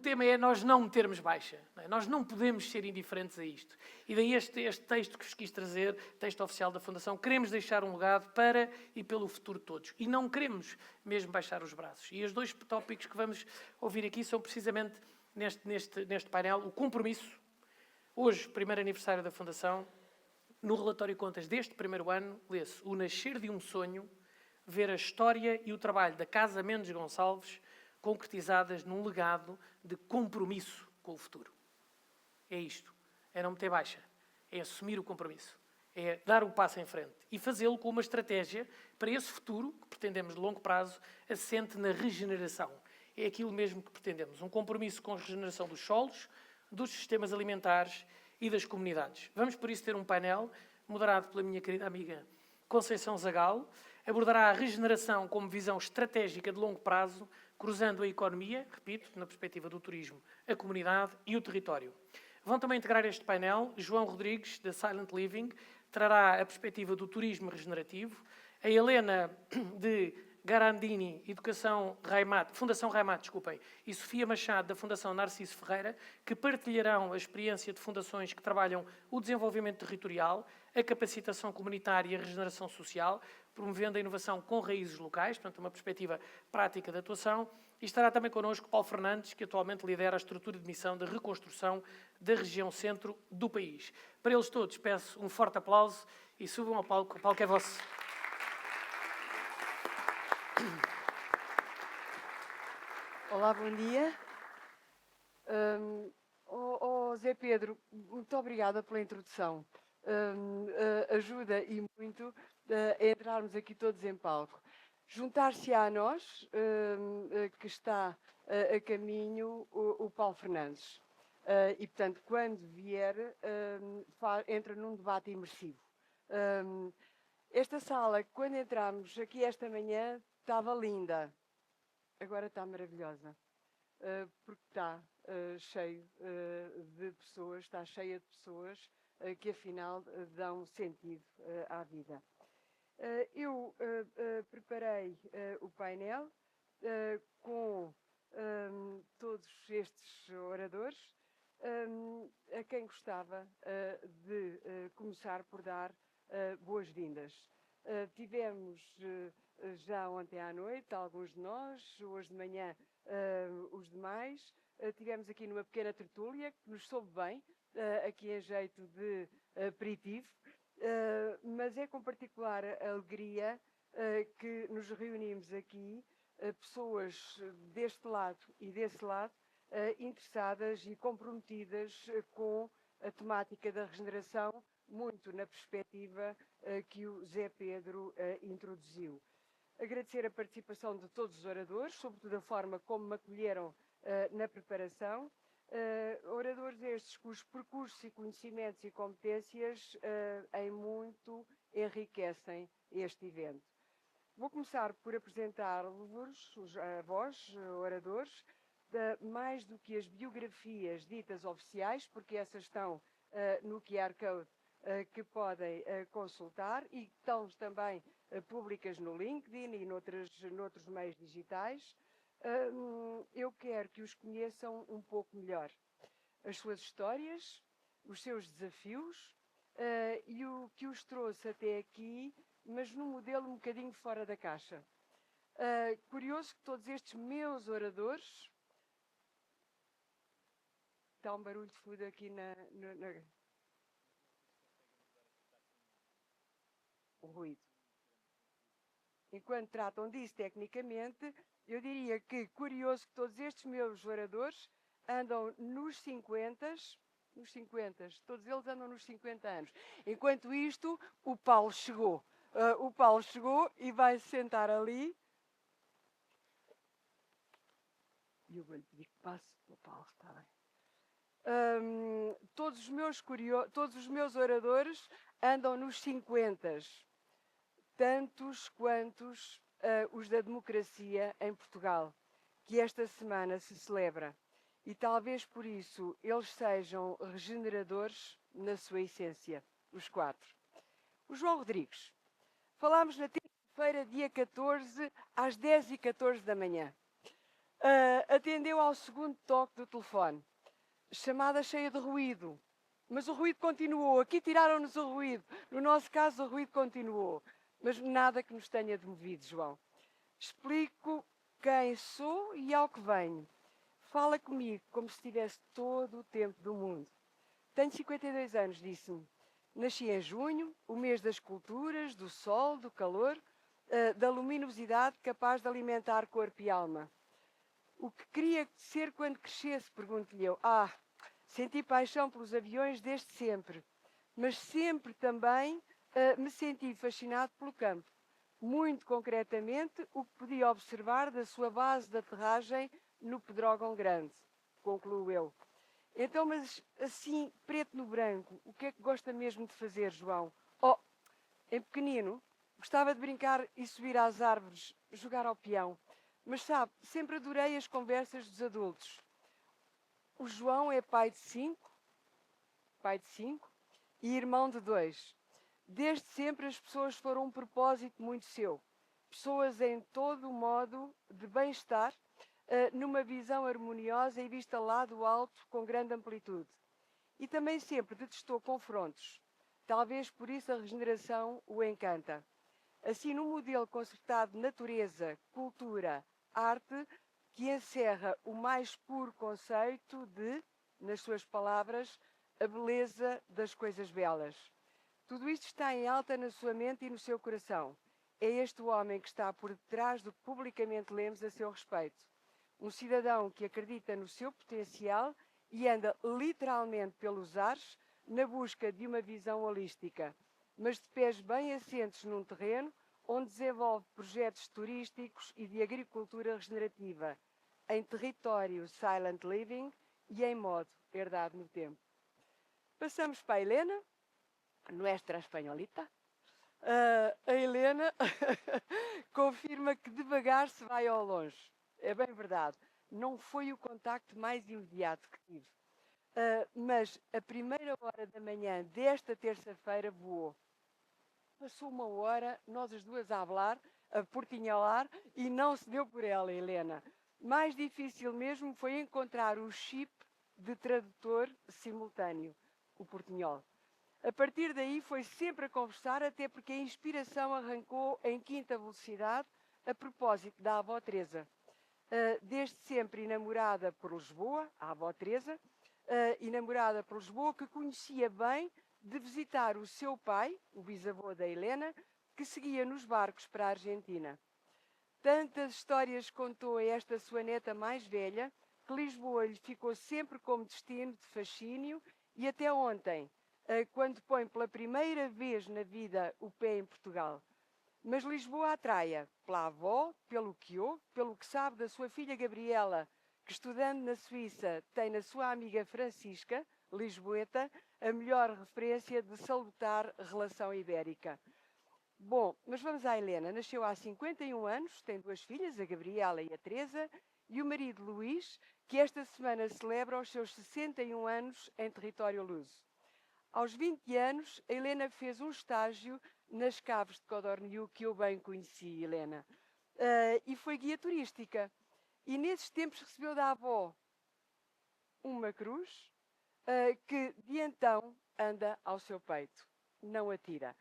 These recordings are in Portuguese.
tema é nós não metermos baixa. Não é? Nós não podemos ser indiferentes a isto. E daí este texto que vos quis trazer, texto oficial da Fundação, queremos deixar um legado para e pelo futuro de todos. E não queremos mesmo baixar os braços. E os dois tópicos que vamos ouvir aqui são precisamente neste painel o compromisso. Hoje, primeiro aniversário da Fundação, no relatório de contas deste primeiro ano, lê-se o nascer de um sonho, ver a história e o trabalho da Casa Mendes Gonçalves concretizadas num legado de compromisso com o futuro. É isto. É não meter baixa. É assumir o compromisso. É dar um passo em frente. E fazê-lo com uma estratégia para esse futuro, que pretendemos de longo prazo, assente na regeneração. É aquilo mesmo que pretendemos. Um compromisso com a regeneração dos solos, dos sistemas alimentares e das comunidades. Vamos, por isso, ter um painel moderado pela minha querida amiga Conceição Zagal. Abordará a regeneração como visão estratégica de longo prazo, cruzando a economia, repito, na perspectiva do turismo, a comunidade e o território. Vão também integrar este painel João Rodrigues, da Silent Living, trará a perspectiva do turismo regenerativo, a Helena de Garandini, Fundação Raimat, e Sofia Machado, da Fundação Narciso Ferreira, que partilharão a experiência de fundações que trabalham o desenvolvimento territorial, a capacitação comunitária e a regeneração social, promovendo a inovação com raízes locais, portanto, uma perspectiva prática de atuação. E estará também connosco Paulo Fernandes, que atualmente lidera a estrutura de missão de reconstrução da região centro do país. Para eles todos, peço um forte aplauso e subam ao palco. O palco é vosso. Olá, bom dia. Zé Pedro, muito obrigada pela introdução. Ajuda e muito a entrarmos aqui todos em palco. Juntar-se a nós, que está a caminho, o Paulo Fernandes. E, portanto, quando vier, entra num debate imersivo. Esta sala, quando entramos aqui esta manhã, estava linda. Agora está maravilhosa, porque está cheio de pessoas, está cheia de pessoas que afinal dão sentido à vida. Eu preparei o painel com todos estes oradores, a quem gostava de começar por dar boas-vindas. Tivemos já ontem à noite, alguns de nós, hoje de manhã os demais. Tivemos aqui numa pequena tertúlia, que nos soube bem, aqui em jeito de aperitivo, mas é com particular alegria que nos reunimos aqui, pessoas deste lado e desse lado, interessadas e comprometidas com a temática da regeneração, muito na perspectiva que o Zé Pedro introduziu. Agradecer a participação de todos os oradores, sobretudo a forma como me acolheram na preparação. Oradores estes cujos percursos e conhecimentos e competências em muito enriquecem este evento. Vou começar por apresentar-vos, a vós, oradores, mais do que as biografias ditas oficiais, porque essas estão no QR Code que podem consultar e estão também públicas no LinkedIn e noutros meios digitais. Eu quero que os conheçam um pouco melhor. As suas histórias, os seus desafios e o que os trouxe até aqui, mas num modelo um bocadinho fora da caixa. Curioso que todos estes meus oradores... Está um barulho de fundo aqui o ruído. Enquanto tratam disso tecnicamente, eu diria que curioso que todos estes meus oradores andam nos 50, todos eles andam nos 50 anos. Enquanto isto, o Paulo chegou. O Paulo chegou e vai se sentar ali. E eu vou-lhe pedir que passe o Paulo, está bem. Todos os meus oradores andam nos 50, tantos quantos os da democracia em Portugal, que esta semana se celebra. E talvez por isso eles sejam regeneradores na sua essência, os quatro. O João Rodrigues. Falámos na terça-feira, dia 14, às 10h14 da manhã. Atendeu ao segundo toque do telefone. Chamada cheia de ruído. Mas o ruído continuou. Aqui tiraram-nos o ruído. No nosso caso, o ruído continuou. Mas nada que nos tenha demovido, João. Explico quem sou e ao que venho. Fala comigo como se tivesse todo o tempo do mundo. Tenho 52 anos, disse-me. Nasci em junho, o mês das culturas, do sol, do calor, da luminosidade capaz de alimentar corpo e alma. O que queria ser quando crescesse, pergunto-lhe eu. Senti paixão pelos aviões desde sempre, mas sempre também me senti fascinado pelo campo. Muito concretamente, o que podia observar da sua base de aterragem no Pedrógão Grande, concluo eu. Então, mas assim, preto no branco, o que é que gosta mesmo de fazer, João? Em pequenino, gostava de brincar e subir às árvores, jogar ao peão. Mas sabe, sempre adorei as conversas dos adultos. O João é pai de cinco e irmão de 2. Desde sempre as pessoas foram um propósito muito seu. Pessoas em todo o modo de bem-estar, numa visão harmoniosa e vista lá do alto com grande amplitude. E também sempre detestou confrontos. Talvez por isso a regeneração o encanta. Assim, num modelo concertado de natureza, cultura, arte, que encerra o mais puro conceito de, nas suas palavras, a beleza das coisas belas. Tudo isto está em alta na sua mente e no seu coração. É este o homem que está por detrás do que publicamente lemos a seu respeito. Um cidadão que acredita no seu potencial e anda literalmente pelos ares na busca de uma visão holística, mas de pés bem assentes num terreno onde desenvolve projetos turísticos e de agricultura regenerativa, em território silent living e em modo herdado no tempo. Passamos para a Helena, nuestra espanholita. A Helena confirma que devagar se vai ao longe. É bem verdade. Não foi o contacto mais imediato que tive. Mas a primeira hora da manhã desta terça-feira voou. Passou uma hora, nós as duas a falar, a portinholar, e não se deu por ela, Helena. Mais difícil mesmo foi encontrar o chip de tradutor simultâneo, o portinhol. A partir daí foi sempre a conversar, até porque a inspiração arrancou em quinta velocidade a propósito da avó Teresa. Desde sempre enamorada por Lisboa, a avó Teresa, enamorada por Lisboa, que conhecia bem de visitar o seu pai, o bisavô da Helena, que seguia nos barcos para a Argentina. Tantas histórias contou a esta sua neta mais velha, que Lisboa lhe ficou sempre como destino de fascínio e até ontem, quando põe pela primeira vez na vida o pé em Portugal. Mas Lisboa atrai-a pela avó, pelo que ouve, pelo que sabe da sua filha Gabriela, que estudando na Suíça tem na sua amiga Francisca, lisboeta, a melhor referência de salutar relação ibérica. Bom, mas vamos à Helena. Nasceu há 51 anos, tem 2 filhas, a Gabriela e a Teresa, e o marido Luís, que esta semana celebra os seus 61 anos em território luso. Aos 20 anos, a Helena fez um estágio nas Caves de Codorniu, que eu bem conheci, Helena, e foi guia turística. E nesses tempos recebeu da avó uma cruz, que de então anda ao seu peito, não a tira.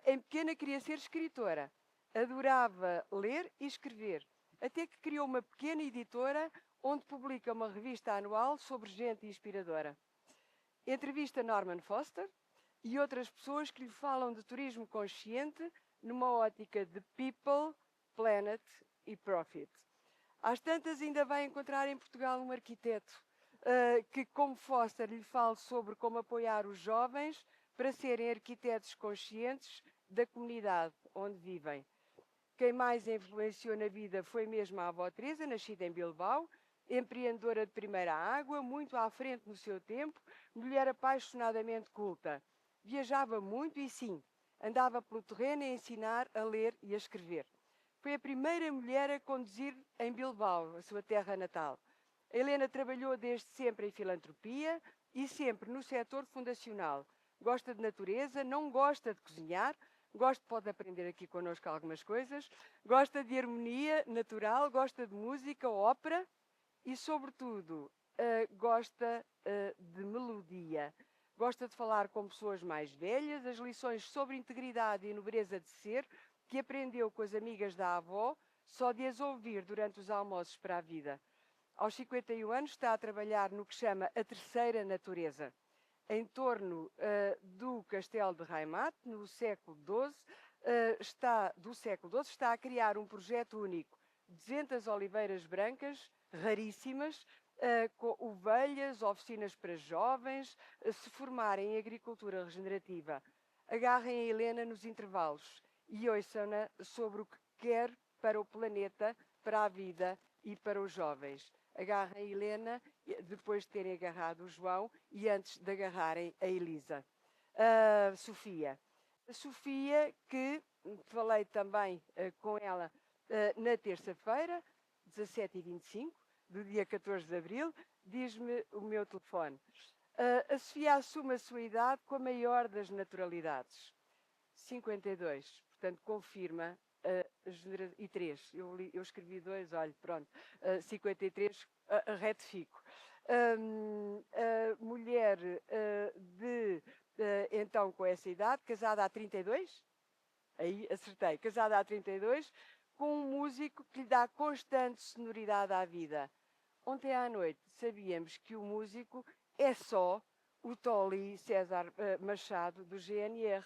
Em pequena queria ser escritora, adorava ler e escrever, até que criou uma pequena editora onde publica uma revista anual sobre gente inspiradora. Entrevista Norman Foster e outras pessoas que lhe falam de turismo consciente numa ótica de people, planet e profit. Às tantas ainda vai encontrar em Portugal um arquiteto que, como Foster, lhe fala sobre como apoiar os jovens para serem arquitetos conscientes da comunidade onde vivem. Quem mais influenciou na vida foi mesmo a avó Teresa, nascida em Bilbao, empreendedora de primeira água, muito à frente no seu tempo, mulher apaixonadamente culta. Viajava muito e, sim, andava pelo terreno a ensinar a ler e a escrever. Foi a primeira mulher a conduzir em Bilbao, a sua terra natal. A Helena trabalhou desde sempre em filantropia e sempre no setor fundacional. Gosta de natureza, não gosta de cozinhar, pode aprender aqui connosco algumas coisas, gosta de harmonia natural, gosta de música, ópera e, sobretudo, gosta de melodia. Gosta de falar com pessoas mais velhas, as lições sobre integridade e nobreza de ser, que aprendeu com as amigas da avó, só de as ouvir durante os almoços para a vida. Aos 51 anos está a trabalhar no que chama a terceira natureza, em torno do castelo de Reimat, no século XII, está a criar um projeto único, 200 oliveiras brancas, raríssimas, com ovelhas, oficinas para jovens, se formarem em agricultura regenerativa. Agarrem a Helena nos intervalos e ouçam-na sobre o que quer para o planeta, para a vida e para os jovens. Agarrem a Helena depois de terem agarrado o João e antes de agarrarem a Elisa. Sofia. A Sofia, que falei também com ela na terça-feira, 17h25, do dia 14 de abril, diz-me o meu telefone. A Sofia assume a sua idade com a maior das naturalidades. 52, portanto, confirma e 3. Eu escrevi 2, olha, pronto. 53, retifico. Mulher então, com essa idade, casada há 32, aí acertei, casada há 32, com um músico que lhe dá constante sonoridade à vida. Ontem à noite sabíamos que o músico é só o Tolly César Machado do GNR.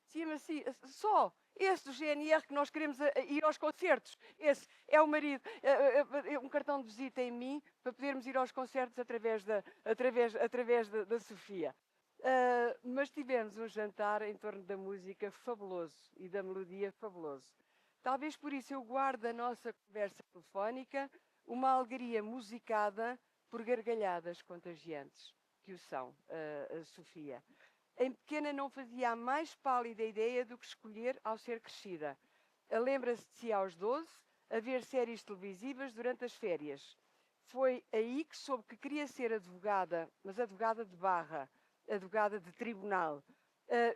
Sim, assim, só esse do GNR que nós queremos ir aos concertos. Esse é o marido, um cartão de visita em mim para podermos ir aos concertos através da Sofia. Mas tivemos um jantar em torno da música fabuloso e da melodia fabuloso. Talvez por isso eu guardo a nossa conversa telefónica uma alegria musicada por gargalhadas contagiantes, que o são, a Sofia. Em pequena não fazia a mais pálida ideia do que escolher ao ser crescida. Lembra-se de si aos 12, a ver séries televisivas durante as férias. Foi aí que soube que queria ser advogada, mas advogada de barra, advogada de tribunal.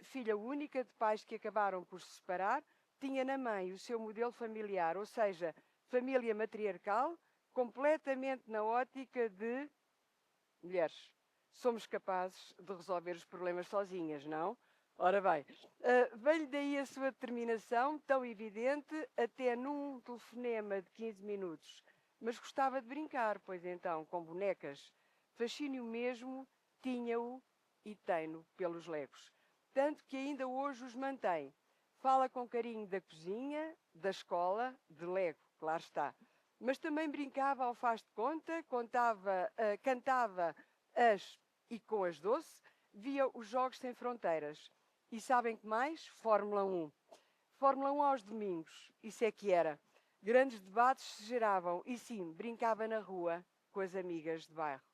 Filha única de pais que acabaram por se separar, tinha na mãe o seu modelo familiar, ou seja, família matriarcal, completamente na ótica de mulheres. Somos capazes de resolver os problemas sozinhas, não? Ora bem, veio daí a sua determinação, tão evidente, até num telefonema de 15 minutos. Mas gostava de brincar, pois então, com bonecas. Fascínio mesmo tinha-o e tem-no pelos legos. Tanto que ainda hoje os mantém. Fala com carinho da cozinha, da escola, de Lego, claro está. Mas também brincava ao faz de conta, cantava as e com as doce, via os Jogos Sem Fronteiras. E sabem que mais? Fórmula 1. Fórmula 1 aos domingos, isso é que era. Grandes debates se geravam e sim, brincava na rua com as amigas de bairro.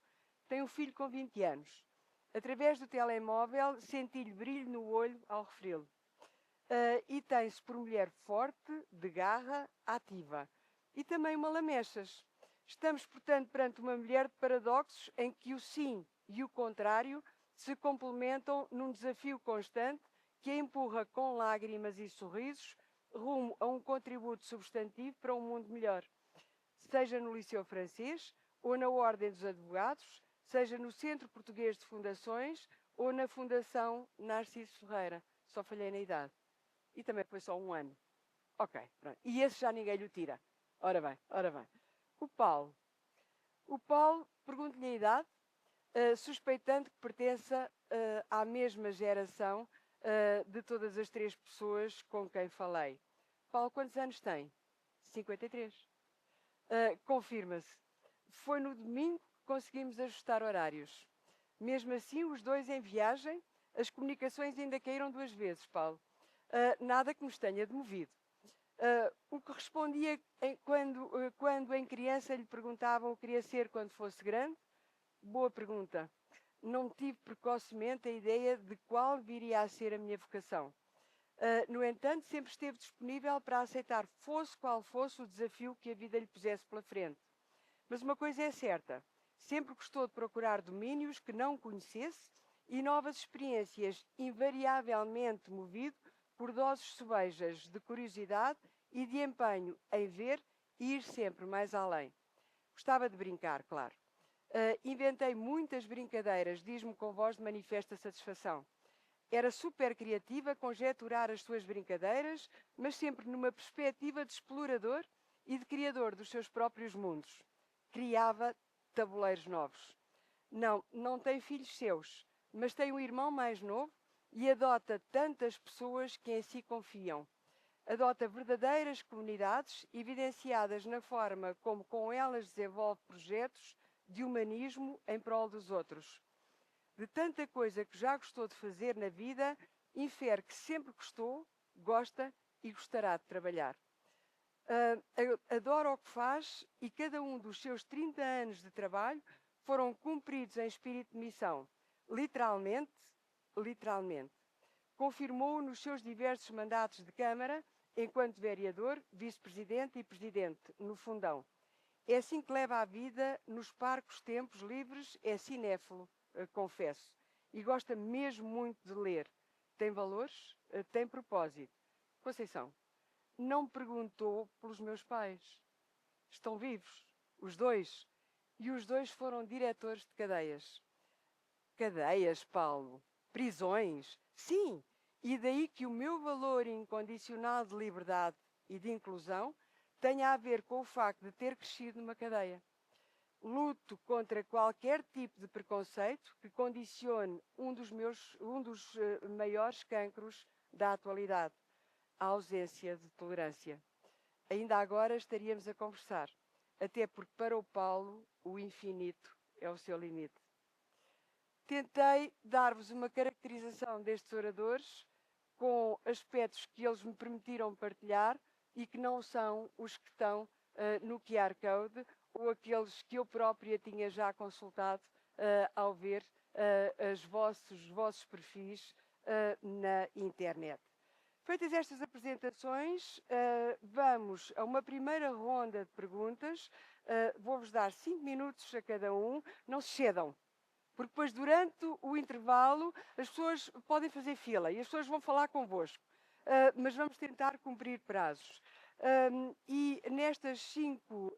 Tem um filho com 20 anos. Através do telemóvel senti-lhe brilho no olho ao referi-lo. E tem-se por mulher forte, de garra, ativa. E também uma lamechas. Estamos, portanto, perante uma mulher de paradoxos em que o sim e o contrário se complementam num desafio constante que a empurra com lágrimas e sorrisos rumo a um contributo substantivo para um mundo melhor. Seja no Liceu Francês ou na Ordem dos Advogados, seja no Centro Português de Fundações ou na Fundação Narciso Ferreira. Só falhei na idade. E também foi só um ano. Ok, pronto. E esse já ninguém lhe tira. Ora bem. O Paulo, pergunto-lhe a idade, suspeitando que pertença à mesma geração de todas as 3 pessoas com quem falei. Paulo, quantos anos tem? 53. Confirma-se. Foi no domingo que conseguimos ajustar horários. Mesmo assim, os 2 em viagem, as comunicações ainda caíram 2 vezes, Paulo. Nada que nos tenha demovido. O que respondia quando em criança lhe perguntavam o que queria ser quando fosse grande? Boa pergunta. Não tive precocemente a ideia de qual viria a ser a minha vocação. No entanto, sempre esteve disponível para aceitar fosse qual fosse o desafio que a vida lhe pusesse pela frente. Mas uma coisa é certa, sempre gostou de procurar domínios que não conhecesse e novas experiências, invariavelmente movido por doses sobejas de curiosidade e de empenho em ver e ir sempre mais além. Gostava de brincar, claro. Inventei muitas brincadeiras, diz-me com voz de manifesta satisfação. Era super criativa a conjecturar as suas brincadeiras, mas sempre numa perspectiva de explorador e de criador dos seus próprios mundos. Criava tabuleiros novos. Não tem filhos seus, mas tem um irmão mais novo e adota tantas pessoas que em si confiam. Adota verdadeiras comunidades, evidenciadas na forma como com elas desenvolve projetos de humanismo em prol dos outros. De tanta coisa que já gostou de fazer na vida, infere que sempre gostou, gosta e gostará de trabalhar. Adora o que faz e cada um dos seus 30 anos de trabalho foram cumpridos em espírito de missão. Literalmente. Confirmou nos seus diversos mandatos de Câmara, enquanto vereador, vice-presidente e presidente, no Fundão. É assim que leva a vida nos parcos tempos livres, é cinéfilo, confesso, e gosta mesmo muito de ler. Tem valores, tem propósito. Conceição, não me perguntou pelos meus pais. Estão vivos, os dois, e os dois foram diretores de cadeias. Cadeias, Paulo? Prisões? Sim, e daí que o meu valor incondicional de liberdade e de inclusão tenha a ver com o facto de ter crescido numa cadeia. Luto contra qualquer tipo de preconceito que condicione um dos maiores cancros da atualidade, a ausência de tolerância. Ainda agora estaríamos a conversar, até porque para o Paulo o infinito é o seu limite. Tentei dar-vos uma caracterização destes oradores com aspectos que eles me permitiram partilhar e que não são os que estão no QR Code ou aqueles que eu própria tinha já consultado ao ver os vossos perfis na internet. Feitas estas apresentações, vamos a uma primeira ronda de perguntas. Vou-vos dar 5 minutos a cada um. Não se cedam, porque depois, durante o intervalo, as pessoas podem fazer fila e as pessoas vão falar convosco. Mas vamos tentar cumprir prazos. E nestas 5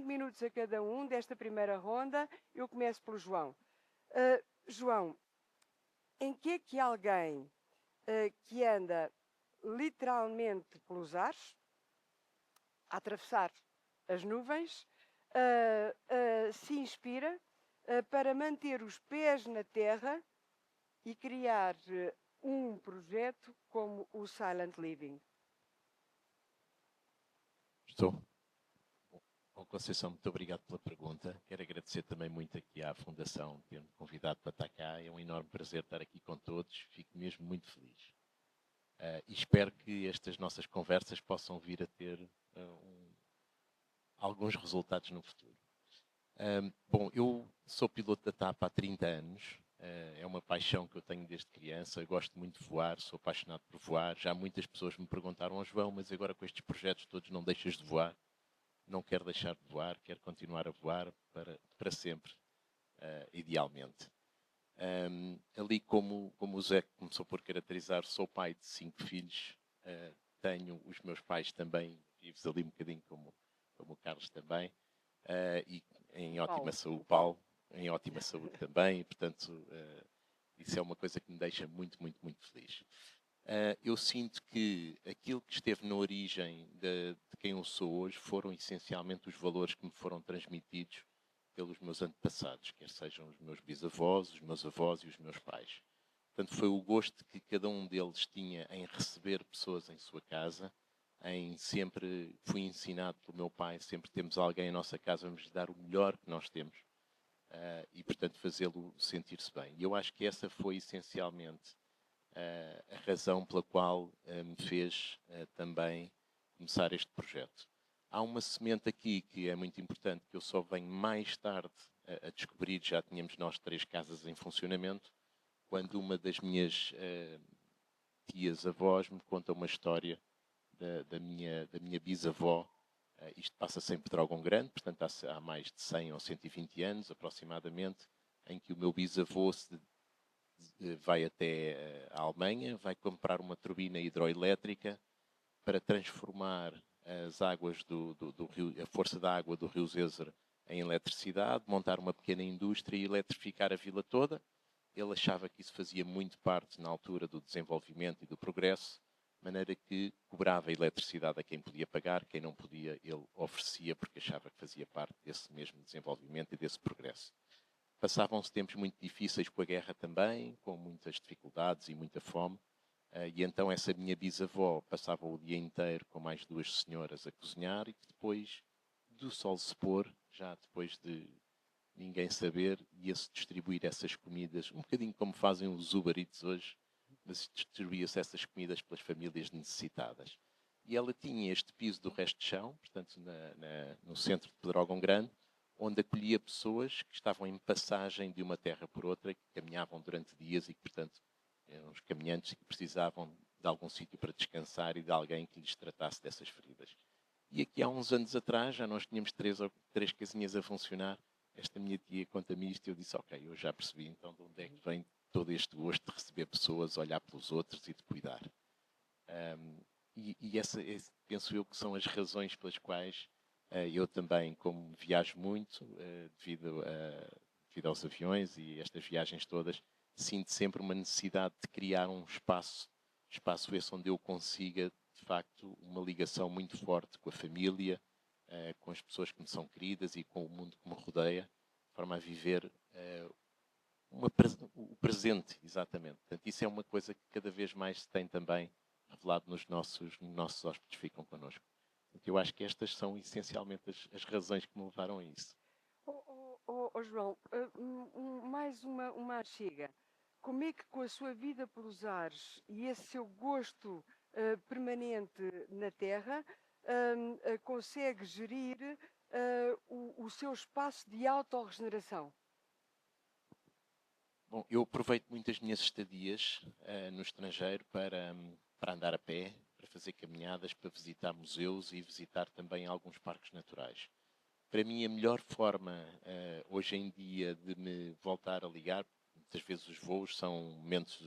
minutos a cada um desta primeira ronda, eu começo pelo João. João, em que é que alguém que anda literalmente pelos ares, a atravessar as nuvens, se inspira para manter os pés na terra e criar um projeto como o Silent Living? Estou. Bom, Conceição, muito obrigado pela pergunta. Quero agradecer também muito aqui à Fundação ter-me convidado para estar cá. É um enorme prazer estar aqui com todos. Fico mesmo muito feliz. E espero que estas nossas conversas possam vir a ter alguns resultados no futuro. Bom, eu sou piloto da TAP há 30 anos. É uma paixão que eu tenho desde criança. Eu gosto muito de voar, sou apaixonado por voar. Já muitas pessoas me perguntaram, oh, João, mas agora com estes projetos todos não deixas de voar? Não quero deixar de voar, quero continuar a voar para sempre, idealmente. Ali, como o Zé começou por caracterizar, sou pai de 5 filhos. Tenho os meus pais também vivos ali um bocadinho como o Carlos também. E em ótima saúde, Paulo, em ótima saúde também, e, portanto, isso é uma coisa que me deixa muito, muito, muito feliz. Eu sinto que aquilo que esteve na origem de quem eu sou hoje foram essencialmente os valores que me foram transmitidos pelos meus antepassados, quer sejam os meus bisavós, os meus avós e os meus pais. Portanto, foi o gosto que cada um deles tinha em receber pessoas em sua casa, sempre fui ensinado pelo meu pai, sempre temos alguém em nossa casa, vamos dar o melhor que nós temos e, portanto, fazê-lo sentir-se bem. E eu acho que essa foi essencialmente a razão pela qual me fez também começar este projeto. Há uma semente aqui que é muito importante, que eu só venho mais tarde a descobrir. Já tínhamos nós 3 casas em funcionamento, quando uma das minhas tias-avós me conta uma história da minha bisavó. Isto passa-se em Pedrógão Grande, portanto há mais de 100 ou 120 anos aproximadamente, em que o meu bisavô se vai até a Alemanha, vai comprar uma turbina hidroelétrica para transformar as águas do rio, a força da água do rio Zezer em eletricidade, montar uma pequena indústria e eletrificar a vila toda. Ele achava que isso fazia muito parte, na altura, do desenvolvimento e do progresso, de maneira que cobrava eletricidade a quem podia pagar, quem não podia, ele oferecia, porque achava que fazia parte desse mesmo desenvolvimento e desse progresso. Passavam-se tempos muito difíceis com a guerra também, com muitas dificuldades e muita fome, e então essa minha bisavó passava o dia inteiro com mais duas senhoras a cozinhar e que depois do sol se pôr, já depois de ninguém saber, ia-se distribuir essas comidas, um bocadinho como fazem os Uber Eats hoje, mas distribuía-se essas comidas pelas famílias necessitadas. E ela tinha este piso do resto de chão, portanto no centro de Pedrógão Grande, onde acolhia pessoas que estavam em passagem de uma terra por outra, que caminhavam durante dias e que, portanto, eram os caminhantes que precisavam de algum sítio para descansar e de alguém que lhes tratasse dessas feridas. E aqui há uns anos atrás já nós tínhamos três casinhas a funcionar. Esta minha tia conta-me isto e eu disse, ok, eu já percebi então de onde é que vem todo este gosto de receber pessoas, olhar pelos outros e de cuidar. Penso eu que são as razões pelas quais eu também, como viajo muito, devido aos aviões e estas viagens todas, sinto sempre uma necessidade de criar um espaço esse onde eu consiga, de facto, uma ligação muito forte com a família, com as pessoas que me são queridas e com o mundo que me rodeia, de forma a viver o presente, exatamente. Portanto, isso é uma coisa que cada vez mais se tem também revelado nos nossos hóspedes que ficam connosco. Portanto, eu acho que estas são essencialmente as razões que me levaram a isso. João, mais uma chega. Como é que com a sua vida pelos ares e esse seu gosto permanente na terra consegue gerir o seu espaço de autorregeneração? Bom, eu aproveito muito as minhas estadias no estrangeiro para andar a pé, para fazer caminhadas, para visitar museus e visitar também alguns parques naturais. Para mim, a melhor forma hoje em dia de me voltar a ligar, muitas vezes os voos são momentos,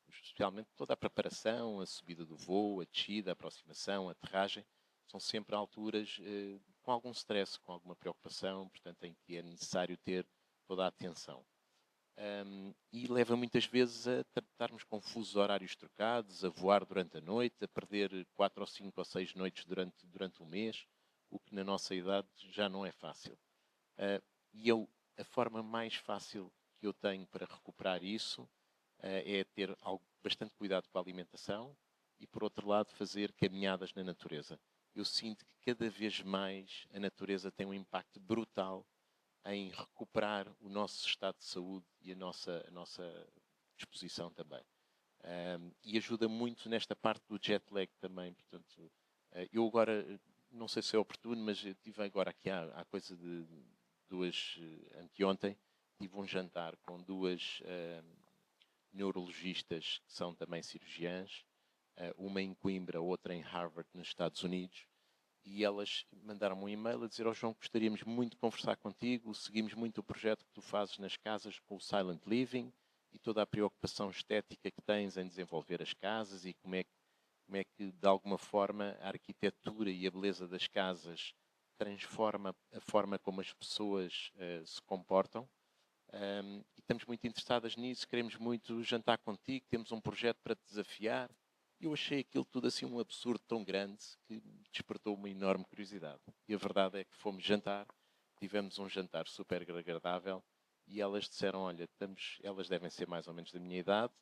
especialmente toda a preparação, a subida do voo, a descida, a aproximação, a aterragem, são sempre alturas com algum stress, com alguma preocupação, portanto, em que é necessário ter toda a atenção. E leva muitas vezes a estarmos com fusos horários trocados, a voar durante a noite, a perder 4 ou 5 ou 6 noites durante um mês, o que na nossa idade já não é fácil. A forma mais fácil que eu tenho para recuperar isso é ter bastante cuidado com a alimentação e, por outro lado, fazer caminhadas na natureza. Eu sinto que cada vez mais a natureza tem um impacto brutal em recuperar o nosso estado de saúde e a nossa disposição também. E ajuda muito nesta parte do jet lag também. Portanto, eu agora, não sei se é oportuno, mas eu tive agora aqui há coisa de anteontem, tive um jantar com duas neurologistas que são também cirurgiãs, uma em Coimbra, outra em Harvard, nos Estados Unidos, e elas mandaram-me um e-mail a dizer: João, gostaríamos muito de conversar contigo, seguimos muito o projeto que tu fazes nas casas com o Silent Living e toda a preocupação estética que tens em desenvolver as casas e como é que de alguma forma a arquitetura e a beleza das casas transforma a forma como as pessoas se comportam. E estamos muito interessadas nisso, queremos muito jantar contigo, temos um projeto para te desafiar. Eu achei aquilo tudo assim um absurdo tão grande que despertou uma enorme curiosidade. E a verdade é que fomos jantar, tivemos um jantar super agradável e elas disseram, olha, elas devem ser mais ou menos da minha idade,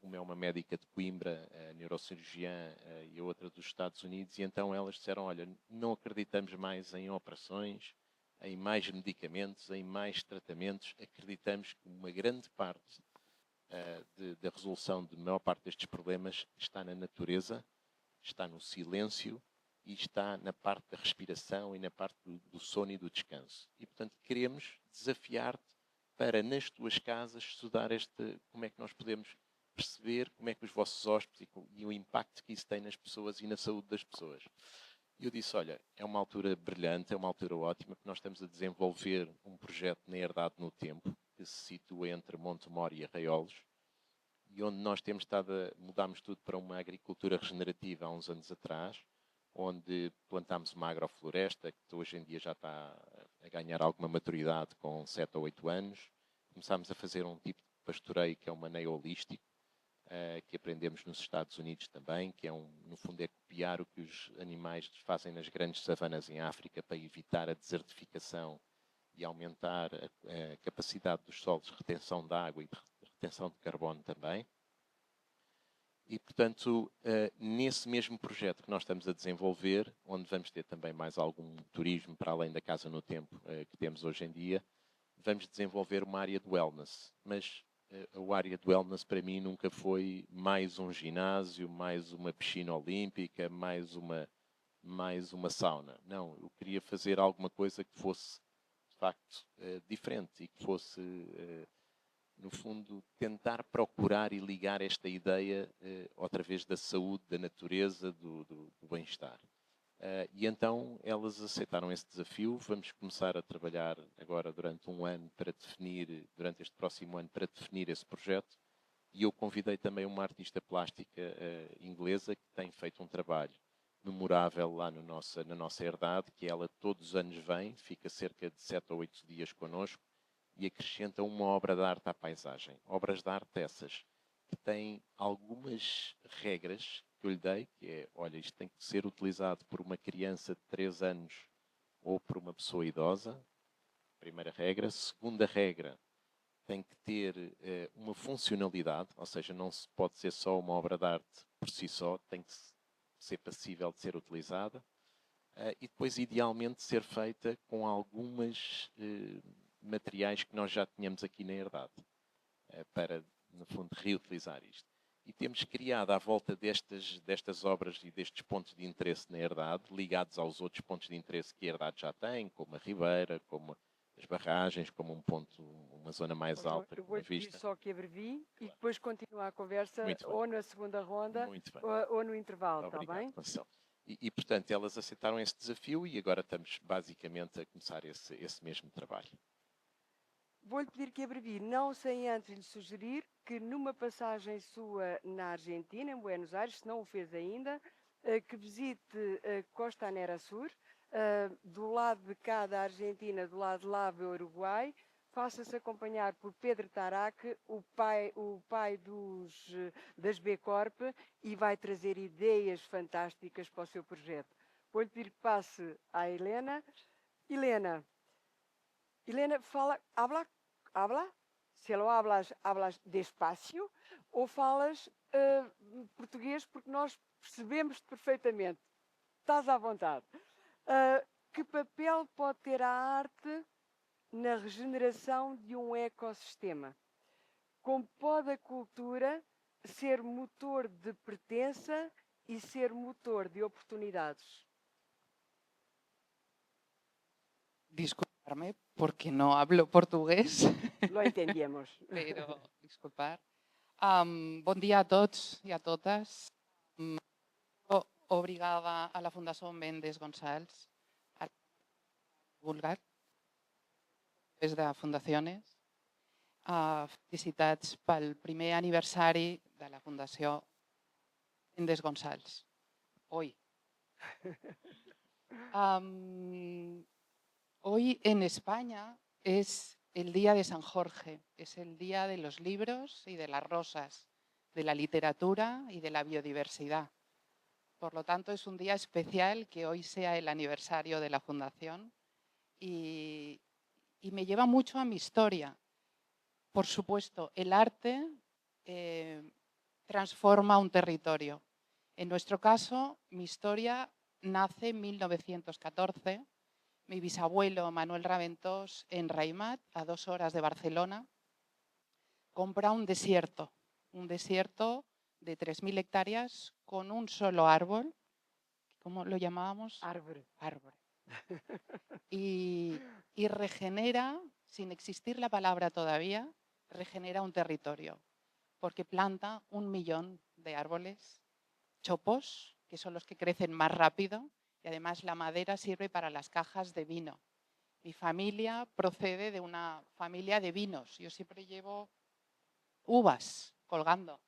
uma é uma médica de Coimbra, neurocirurgiã, e a outra dos Estados Unidos, e então elas disseram, olha, não acreditamos mais em operações, em mais medicamentos, em mais tratamentos, acreditamos que uma grande parte da resolução de maior parte destes problemas está na natureza, está no silêncio e está na parte da respiração e na parte do sono e do descanso. E, portanto, queremos desafiar-te para, nas tuas casas, estudar como é que nós podemos perceber como é que os vossos hóspedes e o impacto que isso tem nas pessoas e na saúde das pessoas. E eu disse, olha, é uma altura brilhante, é uma altura ótima, que nós estamos a desenvolver um projeto na Herdade no Tempo, que se situa entre Montemor e Arraiolos, e onde nós mudámos tudo para uma agricultura regenerativa há uns anos atrás, onde plantámos uma agrofloresta, que hoje em dia já está a ganhar alguma maturidade com 7 ou 8 anos. Começámos a fazer um tipo de pastoreio que é um maneio holístico, que aprendemos nos Estados Unidos também, que no fundo é copiar o que os animais fazem nas grandes savanas em África para evitar a desertificação e aumentar a capacidade dos solos de retenção de água e de retenção de carbono também. E, portanto, nesse mesmo projeto que nós estamos a desenvolver, onde vamos ter também mais algum turismo para além da Casa no Tempo que temos hoje em dia, vamos desenvolver uma área de wellness. Mas a área de wellness para mim nunca foi mais um ginásio, mais uma piscina olímpica, mais uma sauna. Não, eu queria fazer alguma coisa que fosse, de facto, diferente e que fosse... no fundo, tentar procurar e ligar esta ideia outra vez da saúde, da natureza, do bem-estar. E então elas aceitaram esse desafio. Vamos começar a trabalhar agora durante durante este próximo ano, para definir esse projeto. E eu convidei também uma artista plástica inglesa que tem feito um trabalho memorável lá na nossa herdade, que ela todos os anos vem, fica cerca de 7 ou 8 dias connosco, e acrescenta uma obra de arte à paisagem. Obras de arte essas que têm algumas regras que eu lhe dei, que é, olha, isto tem que ser utilizado por uma criança de 3 anos ou por uma pessoa idosa. Primeira regra. Segunda regra, tem que ter uma funcionalidade, ou seja, não se pode ser só uma obra de arte por si só, tem que ser passível de ser utilizada. E depois, idealmente, ser feita com algumas materiais que nós já tínhamos aqui na herdade, para, no fundo, reutilizar isto. E temos criado à volta destas obras e destes pontos de interesse na herdade, ligados aos outros pontos de interesse que a herdade já tem, como a Ribeira, como as barragens, como uma zona mais alta, Eu com uma vou-lhe pedir vista. só que abrevie e depois continua a conversa Muito ou bem. na segunda ronda Muito bem. ou no intervalo, está Obrigado, bem? Conceição. E, portanto, elas aceitaram esse desafio e agora estamos basicamente a começar esse mesmo trabalho. Vou-lhe pedir que abrevie, não sem antes lhe sugerir que numa passagem sua na Argentina, em Buenos Aires, se não o fez ainda, que visite Costanera Sur, do lado de cá da Argentina, do lado de lá vê o Uruguai, faça-se acompanhar por Pedro Tarac, o pai das B Corp, e vai trazer ideias fantásticas para o seu projeto. Vou-lhe pedir que passe à Helena. Helena, habla. Se lo hablas despacio ou falas português, porque nós percebemos-te perfeitamente. Estás à vontade. Que papel pode ter a arte na regeneração de um ecossistema? Como pode a cultura ser motor de pertença e ser motor de oportunidades? Disculparme porque no hablo portugués, Lo entendemos. pero disculpar. Bon dia a tots i a totes. Obrigada a la Fundació Mendes Gonçals, a divulgar des de fundacions. Felicitats pel primer aniversari de la Fundació Mendes Gonçals. Hoy. Hoy en España es el día de San Jorge, es el día de los libros y de las rosas, de la literatura y de la biodiversidad. Por lo tanto, es un día especial que hoy sea el aniversario de la Fundación y me lleva mucho a mi historia. Por supuesto, el arte transforma un territorio. En nuestro caso, mi historia nace en 1914. Mi bisabuelo Manuel Raventós, en Raimat, a 2 horas de Barcelona, compra un desierto de 3.000 hectáreas con un solo árbol. ¿Cómo lo llamábamos? Árbore. Y regenera, sin existir la palabra todavía, regenera un territorio, porque planta 1 millón de árboles, chopos, que son los que crecen más rápido, y además la madera sirve para las cajas de vino. Mi familia procede de una familia de vinos. Yo siempre llevo uvas colgando,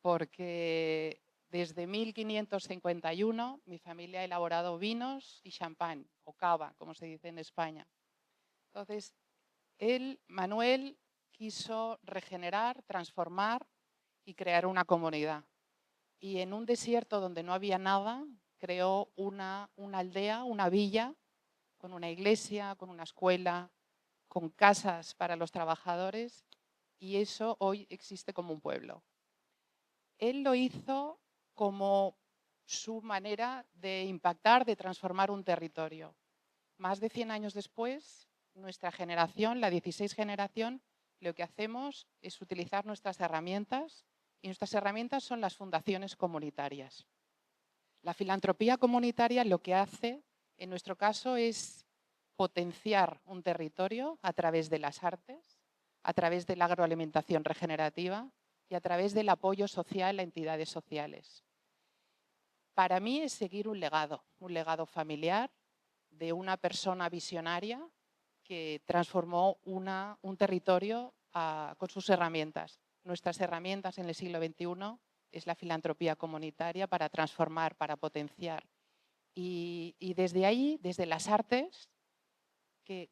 porque desde 1551 mi familia ha elaborado vinos y champán, o cava, como se dice en España. Entonces, Manuel, quiso regenerar, transformar y crear una comunidad. Y en un desierto donde no había nada, creó una aldea, una villa, con una iglesia, con una escuela, con casas para los trabajadores, y eso hoy existe como un pueblo. Él lo hizo como su manera de impactar, de transformar un territorio. Más de 100 años después, nuestra generación, la 16 generación, lo que hacemos es utilizar nuestras herramientas, y nuestras herramientas son las fundaciones comunitarias. La filantropía comunitaria lo que hace, en nuestro caso, es potenciar un territorio a través de las artes, a través de la agroalimentación regenerativa y a través del apoyo social a entidades sociales. Para mí es seguir un legado familiar de una persona visionaria que transformó un territorio con sus herramientas. Nuestras herramientas en el siglo XXI es la filantropía comunitaria para transformar, para potenciar. Y desde ahí, desde las artes, que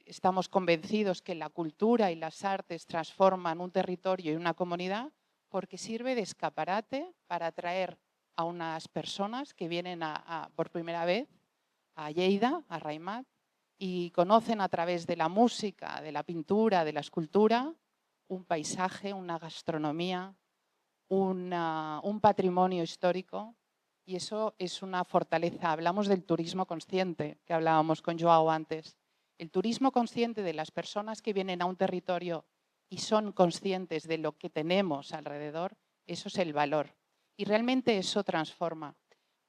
estamos convencidos que la cultura y las artes transforman un territorio y una comunidad, porque sirve de escaparate para atraer a unas personas que vienen por primera vez a Lleida, a Raimat, y conocen a través de la música, de la pintura, de la escultura, un paisaje, una gastronomía, un patrimonio histórico, y eso es una fortaleza. Hablamos del turismo consciente, que hablábamos con Joao antes. El turismo consciente de las personas que vienen a un territorio y son conscientes de lo que tenemos alrededor, eso es el valor. Y realmente eso transforma.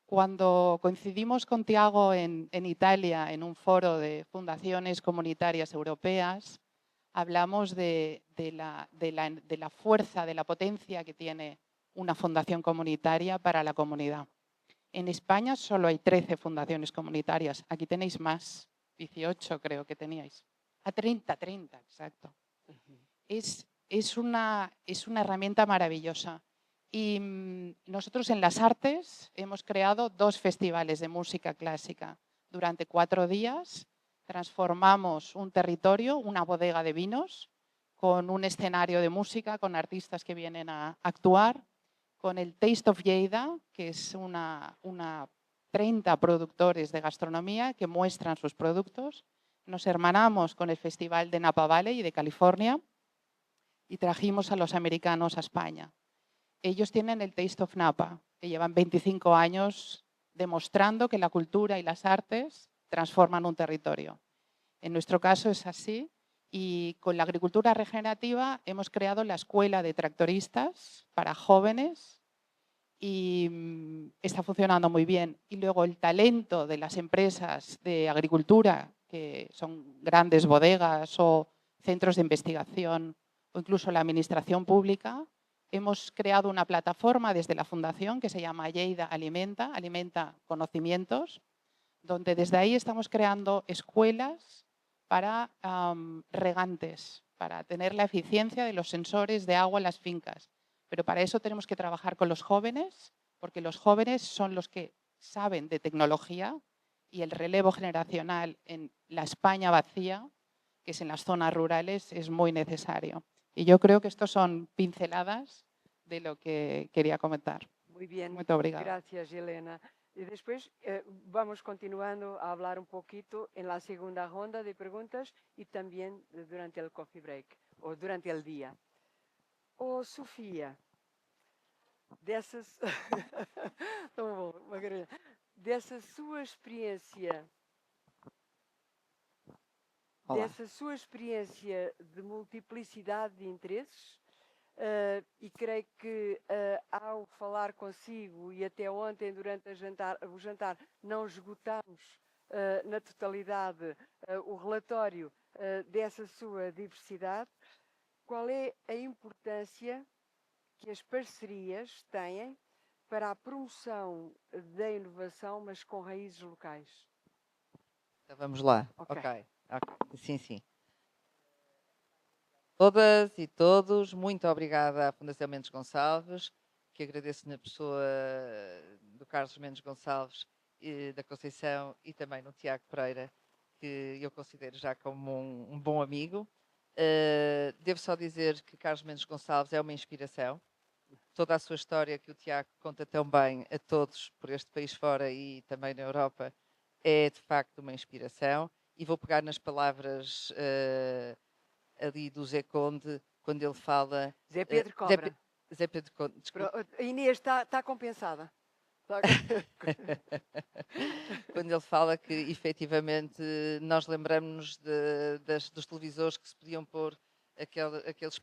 Cuando coincidimos con Tiago en Italia, en un foro de fundaciones comunitarias europeas, hablamos de la fuerza, de la potencia que tiene una fundación comunitaria para la comunidad. En España solo hay 13 fundaciones comunitarias. Aquí tenéis más, 18 creo que teníais. 30, exacto. Es una herramienta maravillosa. Y nosotros en las artes hemos creado 2 festivales de música clásica. Durante 4 días transformamos un territorio, una bodega de vinos, con un escenario de música, con artistas que vienen a actuar, con el Taste of Lleida, que es una 30 productores de gastronomía que muestran sus productos. Nos hermanamos con el Festival de Napa Valley de California y trajimos a los americanos a España. Ellos tienen el Taste of Napa, que llevan 25 años demostrando que la cultura y las artes transforman un territorio. En nuestro caso es así, y con la agricultura regenerativa hemos creado la Escuela de Tractoristas para jóvenes y está funcionando muy bien. Y luego el talento de las empresas de agricultura, que son grandes bodegas o centros de investigación o incluso la administración pública, hemos creado una plataforma desde la Fundación que se llama Lleida Alimenta conocimientos, donde desde ahí estamos creando escuelas para regantes, para tener la eficiencia de los sensores de agua en las fincas. Pero para eso tenemos que trabajar con los jóvenes, porque los jóvenes son los que saben de tecnología y el relevo generacional en la España vacía, que es en las zonas rurales, es muy necesario. Y yo creo que estos son pinceladas de lo que quería comentar. Muy bien, Muito obrigada. gracias, Helena. Y después vamos continuando a hablar un poquito en la segunda ronda de preguntas y también durante el coffee break o durante el día. Sofia, dessas... Tão bom, Magarena. Dessa sua experiência... Olá. Dessa sua experiência de multiplicidade de interesses, e creio que ao falar consigo e até ontem durante o jantar não esgotamos na totalidade o relatório dessa sua diversidade, qual é a importância que as parcerias têm para a promoção da inovação, mas com raízes locais? Então vamos lá. Ok. Ok. Sim, sim. Todas e todos, muito obrigada à Fundação Mendes Gonçalves, que agradeço na pessoa do Carlos Mendes Gonçalves, da Conceição e também no Tiago Pereira, que eu considero já como um bom amigo. Devo só dizer que Carlos Mendes Gonçalves é uma inspiração. Toda a sua história que o Tiago conta tão bem a todos por este país fora e também na Europa é de facto uma inspiração. E vou pegar nas palavras ali do Zé Conde, quando ele fala... Zé Pedro Cobra. Zé Pedro Conde, desculpa. A Inês está compensada. Quando ele fala que efetivamente nós lembramos dos televisores que se podiam pôr aqueles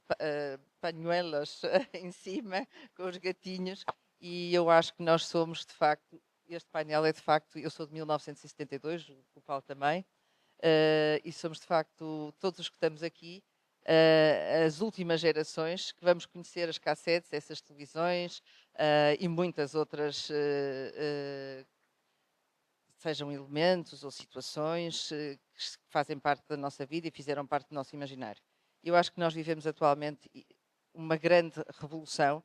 pañuelos em cima com os gatinhos, e eu acho que nós somos de facto, este painel é de facto, eu sou de 1972, o Paulo também, e somos de facto todos os que estamos aqui, as últimas gerações que vamos conhecer as cassetes, essas televisões e muitas outras, sejam elementos ou situações que fazem parte da nossa vida e fizeram parte do nosso imaginário. Eu acho que nós vivemos atualmente uma grande revolução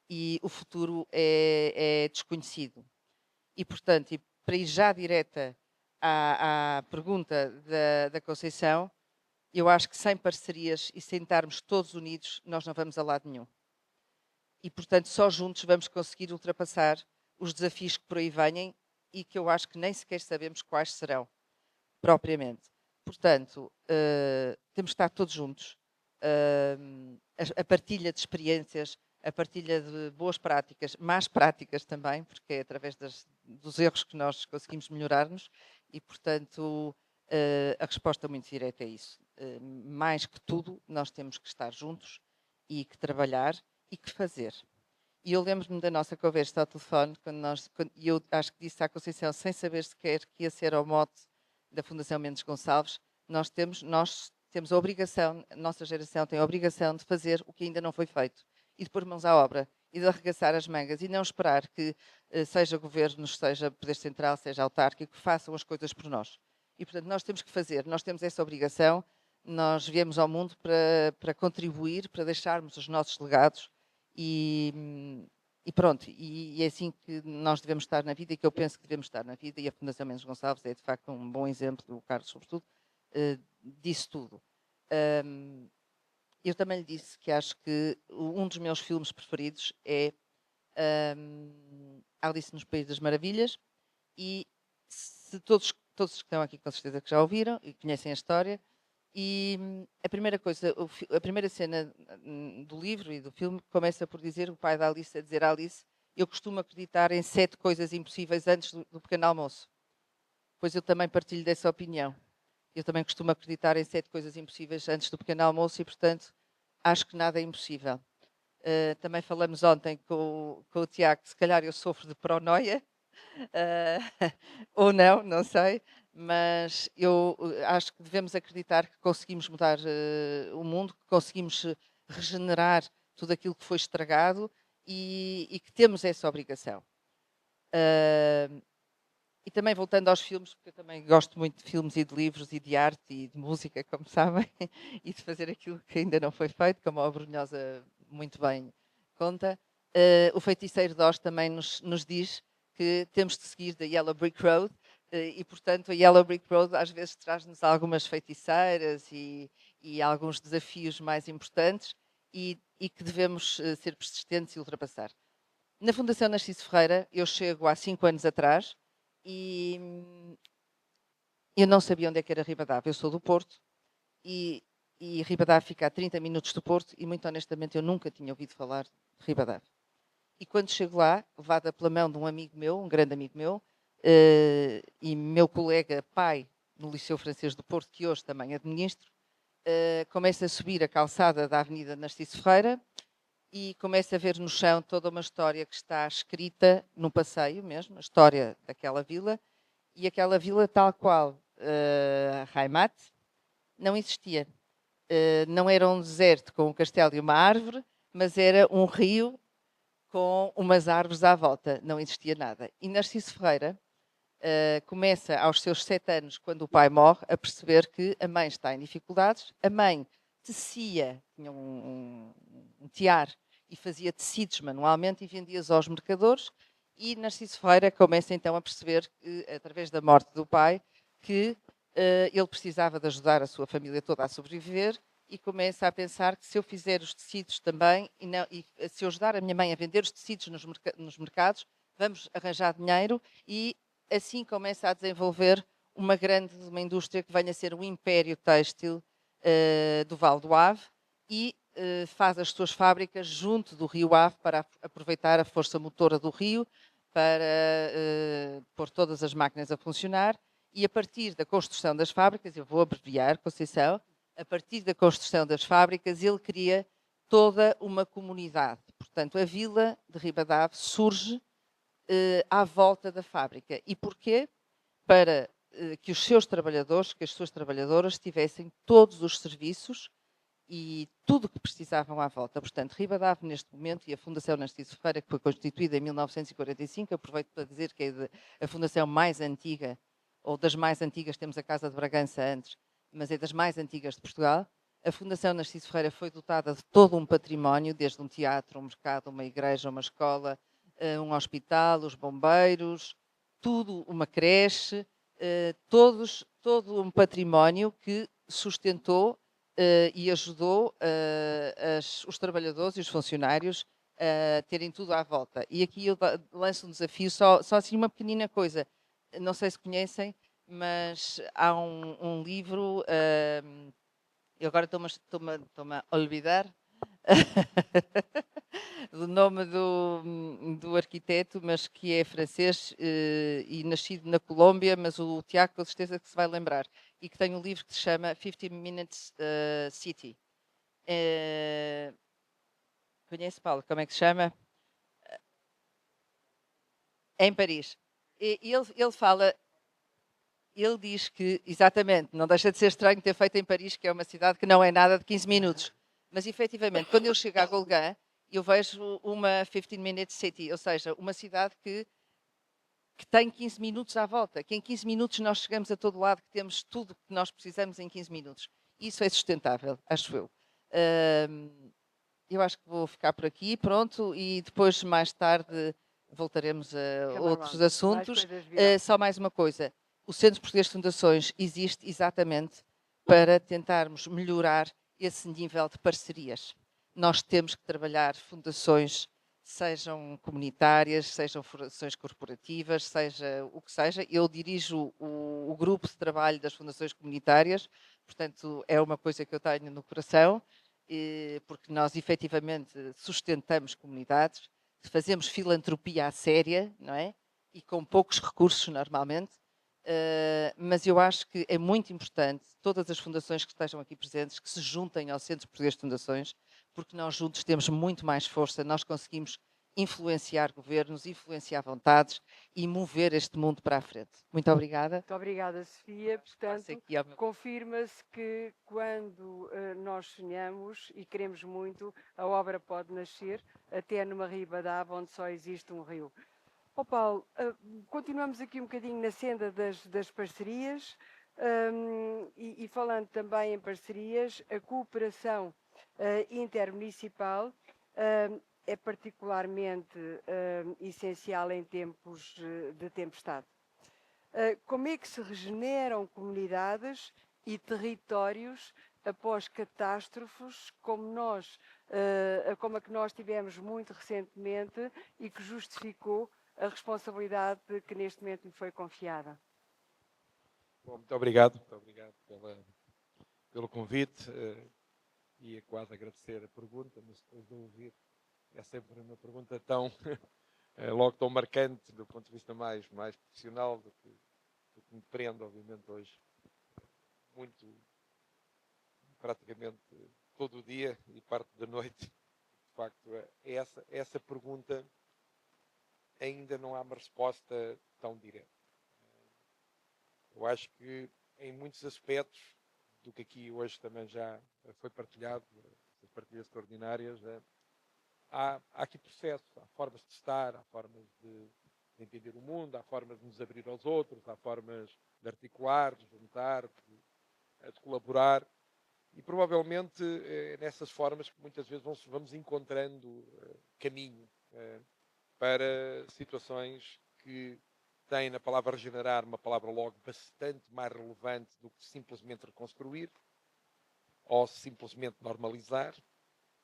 e o futuro é desconhecido. E, portanto, e para ir já direta à pergunta da Conceição, eu acho que sem parcerias e sem estarmos todos unidos, nós não vamos a lado nenhum. E, portanto, só juntos vamos conseguir ultrapassar os desafios que por aí venham e que eu acho que nem sequer sabemos quais serão, propriamente. Portanto, temos de estar todos juntos. A partilha de experiências, a partilha de boas práticas, más práticas também, porque é através dos erros que nós conseguimos melhorar-nos e, portanto, a resposta muito direta é isso. Mais que tudo, nós temos que estar juntos e que trabalhar e que fazer. E eu lembro-me da nossa conversa ao telefone, e eu acho que disse à Conceição, sem saber sequer que ia ser ao mote da Fundação Mendes Gonçalves, nós temos a obrigação, a nossa geração tem a obrigação de fazer o que ainda não foi feito e de pôr mãos à obra e de arregaçar as mangas e não esperar que seja governos, seja poder central, seja autárquico, que façam as coisas por nós. E, portanto, nós temos que fazer, nós temos essa obrigação, nós viemos ao mundo para contribuir, para deixarmos os nossos legados e pronto, e é assim que nós devemos estar na vida e que eu penso que devemos estar na vida, e a Fundação Mendes Gonçalves é de facto um bom exemplo, o Carlos sobretudo, disso tudo. Eu também lhe disse que acho que um dos meus filmes preferidos é Alice nos Países das Maravilhas, e se todos que estão aqui com certeza que já ouviram e conhecem a história, e a primeira coisa, a primeira cena do livro e do filme começa por dizer, o pai da Alice a dizer à Alice, eu costumo acreditar em 7 coisas impossíveis antes do pequeno almoço. Pois eu também partilho dessa opinião. Eu também costumo acreditar em 7 coisas impossíveis antes do pequeno almoço e, portanto, acho que nada é impossível. Também falamos ontem com o Tiago, se calhar eu sofro de pronoia, ou não sei, mas eu acho que devemos acreditar que conseguimos mudar o mundo, que conseguimos regenerar tudo aquilo que foi estragado e que temos essa obrigação. E também voltando aos filmes, porque eu também gosto muito de filmes e de livros e de arte e de música, como sabem, e de fazer aquilo que ainda não foi feito, como a Brunhosa muito bem conta. O Feiticeiro de Oz também nos diz que temos de seguir da Yellow Brick Road e, portanto, a Yellow Brick Road às vezes traz-nos algumas feiticeiras e alguns desafios mais importantes e que devemos ser persistentes e ultrapassar. Na Fundação Narciso Ferreira, eu chego há 5 anos atrás e eu não sabia onde é que era Ribadavia. Eu sou do Porto e Ribadavia fica a 30 minutos do Porto e, muito honestamente, eu nunca tinha ouvido falar de Ribadavia. E quando chego lá, levada pela mão de um amigo meu, um grande amigo meu, e meu colega pai no Liceu Francês do Porto, que hoje também administro, começo a subir a calçada da Avenida Narciso Ferreira e começo a ver no chão toda uma história que está escrita no passeio mesmo, a história daquela vila, e aquela vila tal qual Heimat não existia. Não era um deserto com um castelo e uma árvore, mas era um rio com umas árvores à volta, não existia nada. E Narciso Ferreira começa aos seus 7 anos, quando o pai morre, a perceber que a mãe está em dificuldades. A mãe tecia, tinha um tiar e fazia tecidos manualmente e vendia-os aos mercadores. E Narciso Ferreira começa então a perceber, através da morte do pai, que ele precisava de ajudar a sua família toda a sobreviver e começa a pensar que se eu fizer os tecidos também e se eu ajudar a minha mãe a vender os tecidos nos mercados, vamos arranjar dinheiro e assim começa a desenvolver uma indústria que venha a ser um império têxtil do Val do Ave e faz as suas fábricas junto do Rio Ave para aproveitar a força motora do rio para pôr todas as máquinas a funcionar e a partir da construção das fábricas, eu vou abreviar, Conceição, a partir da construção das fábricas ele cria toda uma comunidade. Portanto, a vila de Ribadave surge à volta da fábrica. E porquê? Para que os seus trabalhadores, que as suas trabalhadoras tivessem todos os serviços e tudo o que precisavam à volta. Portanto, Ribadave, neste momento, e a Fundação Narciso Ferreira, que foi constituída em 1945, aproveito para dizer que é a fundação mais antiga, ou das mais antigas, temos a Casa de Bragança antes, mas é das mais antigas de Portugal. A Fundação Narciso Ferreira foi dotada de todo um património, desde um teatro, um mercado, uma igreja, uma escola, um hospital, os bombeiros, tudo, uma creche, todo um património que sustentou e ajudou os trabalhadores e os funcionários a terem tudo à volta. E aqui eu lanço um desafio, só assim uma pequenina coisa. Não sei se conhecem, mas há um livro, eu agora estou-me a olvidar do nome do arquiteto, mas que é francês e nascido na Colômbia, mas o Tiago com certeza que se vai lembrar, e que tem um livro que se chama 15 Minutes City. Conhece, Paulo? Como é que se chama? Em Paris. E ele fala, ele diz que, exatamente, não deixa de ser estranho ter feito em Paris, que é uma cidade que não é nada de 15 minutos. Mas, efetivamente, quando eu chego a Golgã, eu vejo uma 15 Minute City, ou seja, uma cidade que tem 15 minutos à volta, que em 15 minutos nós chegamos a todo lado, que temos tudo que nós precisamos em 15 minutos. Isso é sustentável, acho eu. Eu acho que vou ficar por aqui, pronto, e depois, mais tarde, voltaremos a outros assuntos. Só mais uma coisa. O Centro Português de Fundações existe exatamente para tentarmos melhorar esse nível de parcerias. Nós temos que trabalhar fundações, sejam comunitárias, sejam fundações corporativas, seja o que seja. Eu dirijo o grupo de trabalho das fundações comunitárias, portanto, é uma coisa que eu tenho no coração, porque nós efetivamente sustentamos comunidades, fazemos filantropia à séria, não é? E com poucos recursos normalmente. Mas eu acho que é muito importante todas as fundações que estejam aqui presentes que se juntem ao Centro Português de Fundações, porque nós juntos temos muito mais força, nós conseguimos influenciar governos, influenciar vontades e mover este mundo para a frente. Muito obrigada. Muito obrigada, Sofia. Portanto, confirma-se que quando nós sonhamos e queremos muito, a obra pode nascer até numa Ribadave onde só existe um rio. Paulo, continuamos aqui um bocadinho na senda das parcerias e falando também em parcerias, a cooperação intermunicipal é particularmente essencial em tempos de tempestade. Como é que se regeneram comunidades e territórios após catástrofes como a que nós tivemos muito recentemente e que justificou a responsabilidade que neste momento lhe foi confiada? Bom, muito obrigado pelo convite. Ia quase agradecer a pergunta, mas depois de ouvir, é sempre uma pergunta logo tão marcante do ponto de vista mais profissional do que me prende, obviamente, hoje muito, praticamente todo o dia e parte da noite. De facto, essa pergunta ainda não há uma resposta tão direta. Eu acho que em muitos aspectos do que aqui hoje também já foi partilhado, as partilhas extraordinárias, há aqui processos, há formas de estar, há formas de de entender o mundo, há formas de nos abrir aos outros, há formas de articular, de juntar, de colaborar. E provavelmente nessas formas que muitas vezes vamos encontrando caminho para situações que têm na palavra regenerar uma palavra logo bastante mais relevante do que simplesmente reconstruir ou simplesmente normalizar.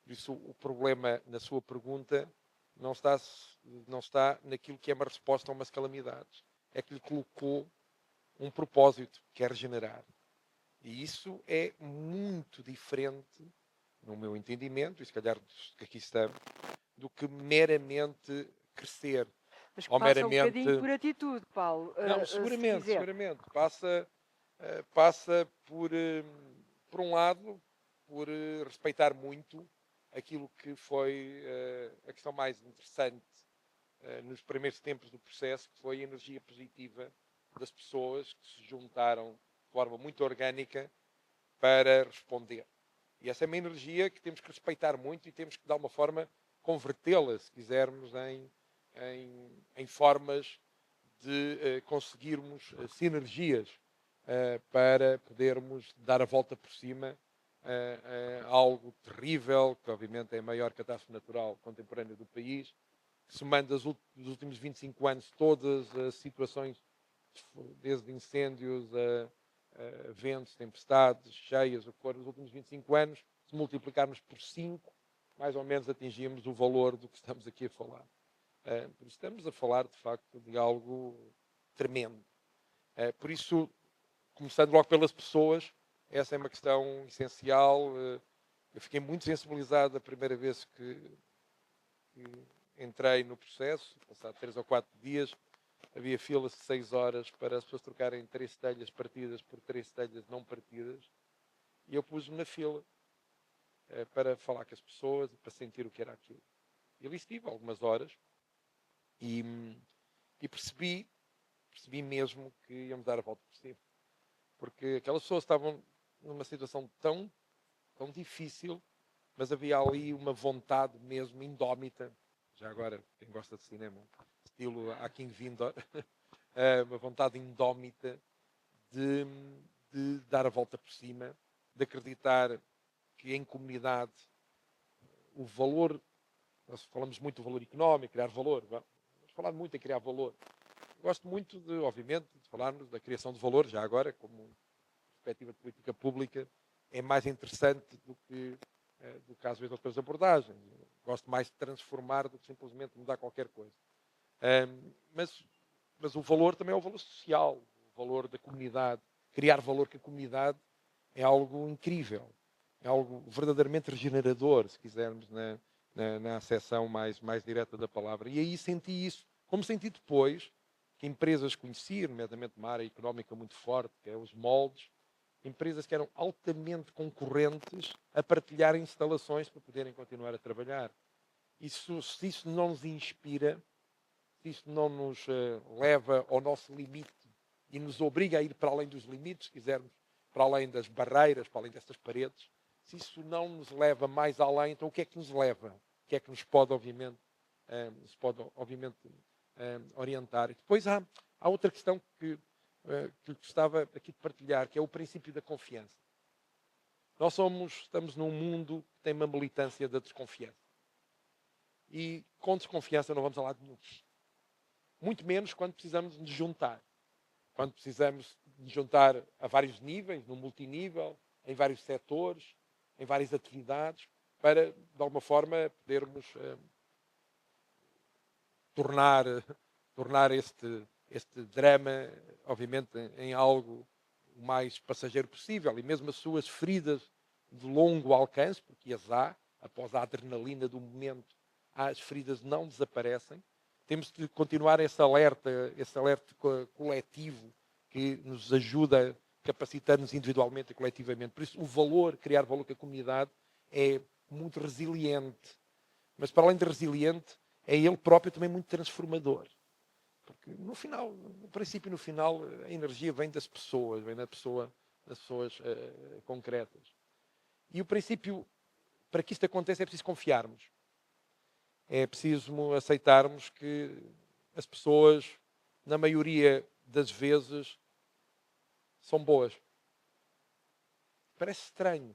Por isso o problema na sua pergunta não está naquilo que é uma resposta a umas calamidades. É que lhe colocou um propósito, que é regenerar. E isso é muito diferente, no meu entendimento, e se calhar dos que aqui estamos, do que meramente crescer. Mas que Ou passa um meramente... bocadinho por atitude, Paulo. Não, se seguramente, quiser. seguramente. Passa por um lado, por respeitar muito aquilo que foi a questão mais interessante nos primeiros tempos do processo, que foi a energia positiva das pessoas que se juntaram de forma muito orgânica para responder. E essa é uma energia que temos que respeitar muito e temos que, de alguma forma, convertê-la, se quisermos, em formas de conseguirmos sinergias para podermos dar a volta por cima a algo terrível, que obviamente é a maior catástrofe natural contemporânea do país, que somando dos últimos 25 anos todas as situações, desde incêndios a ventos, tempestades, cheias, o que for, nos últimos 25 anos, se multiplicarmos por 5, mais ou menos atingimos o valor do que estamos aqui a falar. Por isso estamos a falar, de facto, de algo tremendo. Por isso, começando logo pelas pessoas, essa é uma questão essencial. Eu fiquei muito sensibilizado a primeira vez que entrei no processo, passado 3 ou 4 dias, havia filas de 6 horas para as pessoas trocarem 3 telhas partidas por 3 telhas não partidas, e eu pus-me na fila para falar com as pessoas e para sentir o que era aquilo. E ali estive algumas horas e percebi mesmo que íamos dar a volta por cima. Porque aquelas pessoas estavam numa situação tão difícil, mas havia ali uma vontade mesmo indómita. Já agora, quem gosta de cinema, estilo A King Vindor, uma vontade indómita de dar a volta por cima, de acreditar que em comunidade o valor, nós falamos muito do valor económico, criar valor, vamos falar muito em criar valor. Gosto muito, obviamente, de falarmos da criação de valor, já agora, como perspectiva de política pública, é mais interessante do que às vezes outras abordagens. Gosto mais de transformar do que simplesmente mudar qualquer coisa. Mas o valor também é o valor social, o valor da comunidade. Criar valor com a comunidade é algo incrível, é algo verdadeiramente regenerador, se quisermos, na acessão mais direta da palavra. E aí senti isso, como senti depois que empresas conheci, nomeadamente uma área económica muito forte, que é os moldes, empresas que eram altamente concorrentes a partilhar instalações para poderem continuar a trabalhar. Se isso não nos inspira, se isso não nos leva ao nosso limite e nos obriga a ir para além dos limites, se quisermos, para além das barreiras, para além dessas paredes, se isso não nos leva mais além, então o que é que nos leva? O que é que nos pode, obviamente, orientar? E depois há outra questão que gostava aqui de partilhar, que é o princípio da confiança. Nós estamos num mundo que tem uma militância da desconfiança. E com desconfiança não vamos a lado nenhum. Muito menos quando precisamos de juntar. Quando precisamos de juntar a vários níveis, no multinível, em vários setores, em várias atividades, para, de alguma forma, podermos tornar este drama, obviamente, em algo o mais passageiro possível. E mesmo as suas feridas de longo alcance, porque as há, após a adrenalina do momento, as feridas não desaparecem. Temos de continuar esse alerta coletivo que nos ajuda a capacitar-nos individualmente e coletivamente. Por isso, criar valor com a comunidade é muito resiliente. Mas, para além de resiliente, é ele próprio também muito transformador. Porque, no princípio e no final, a energia vem das pessoas, das pessoas concretas. E o princípio, para que isto aconteça, é preciso confiarmos. É preciso aceitarmos que as pessoas, na maioria das vezes, são boas. Parece estranho.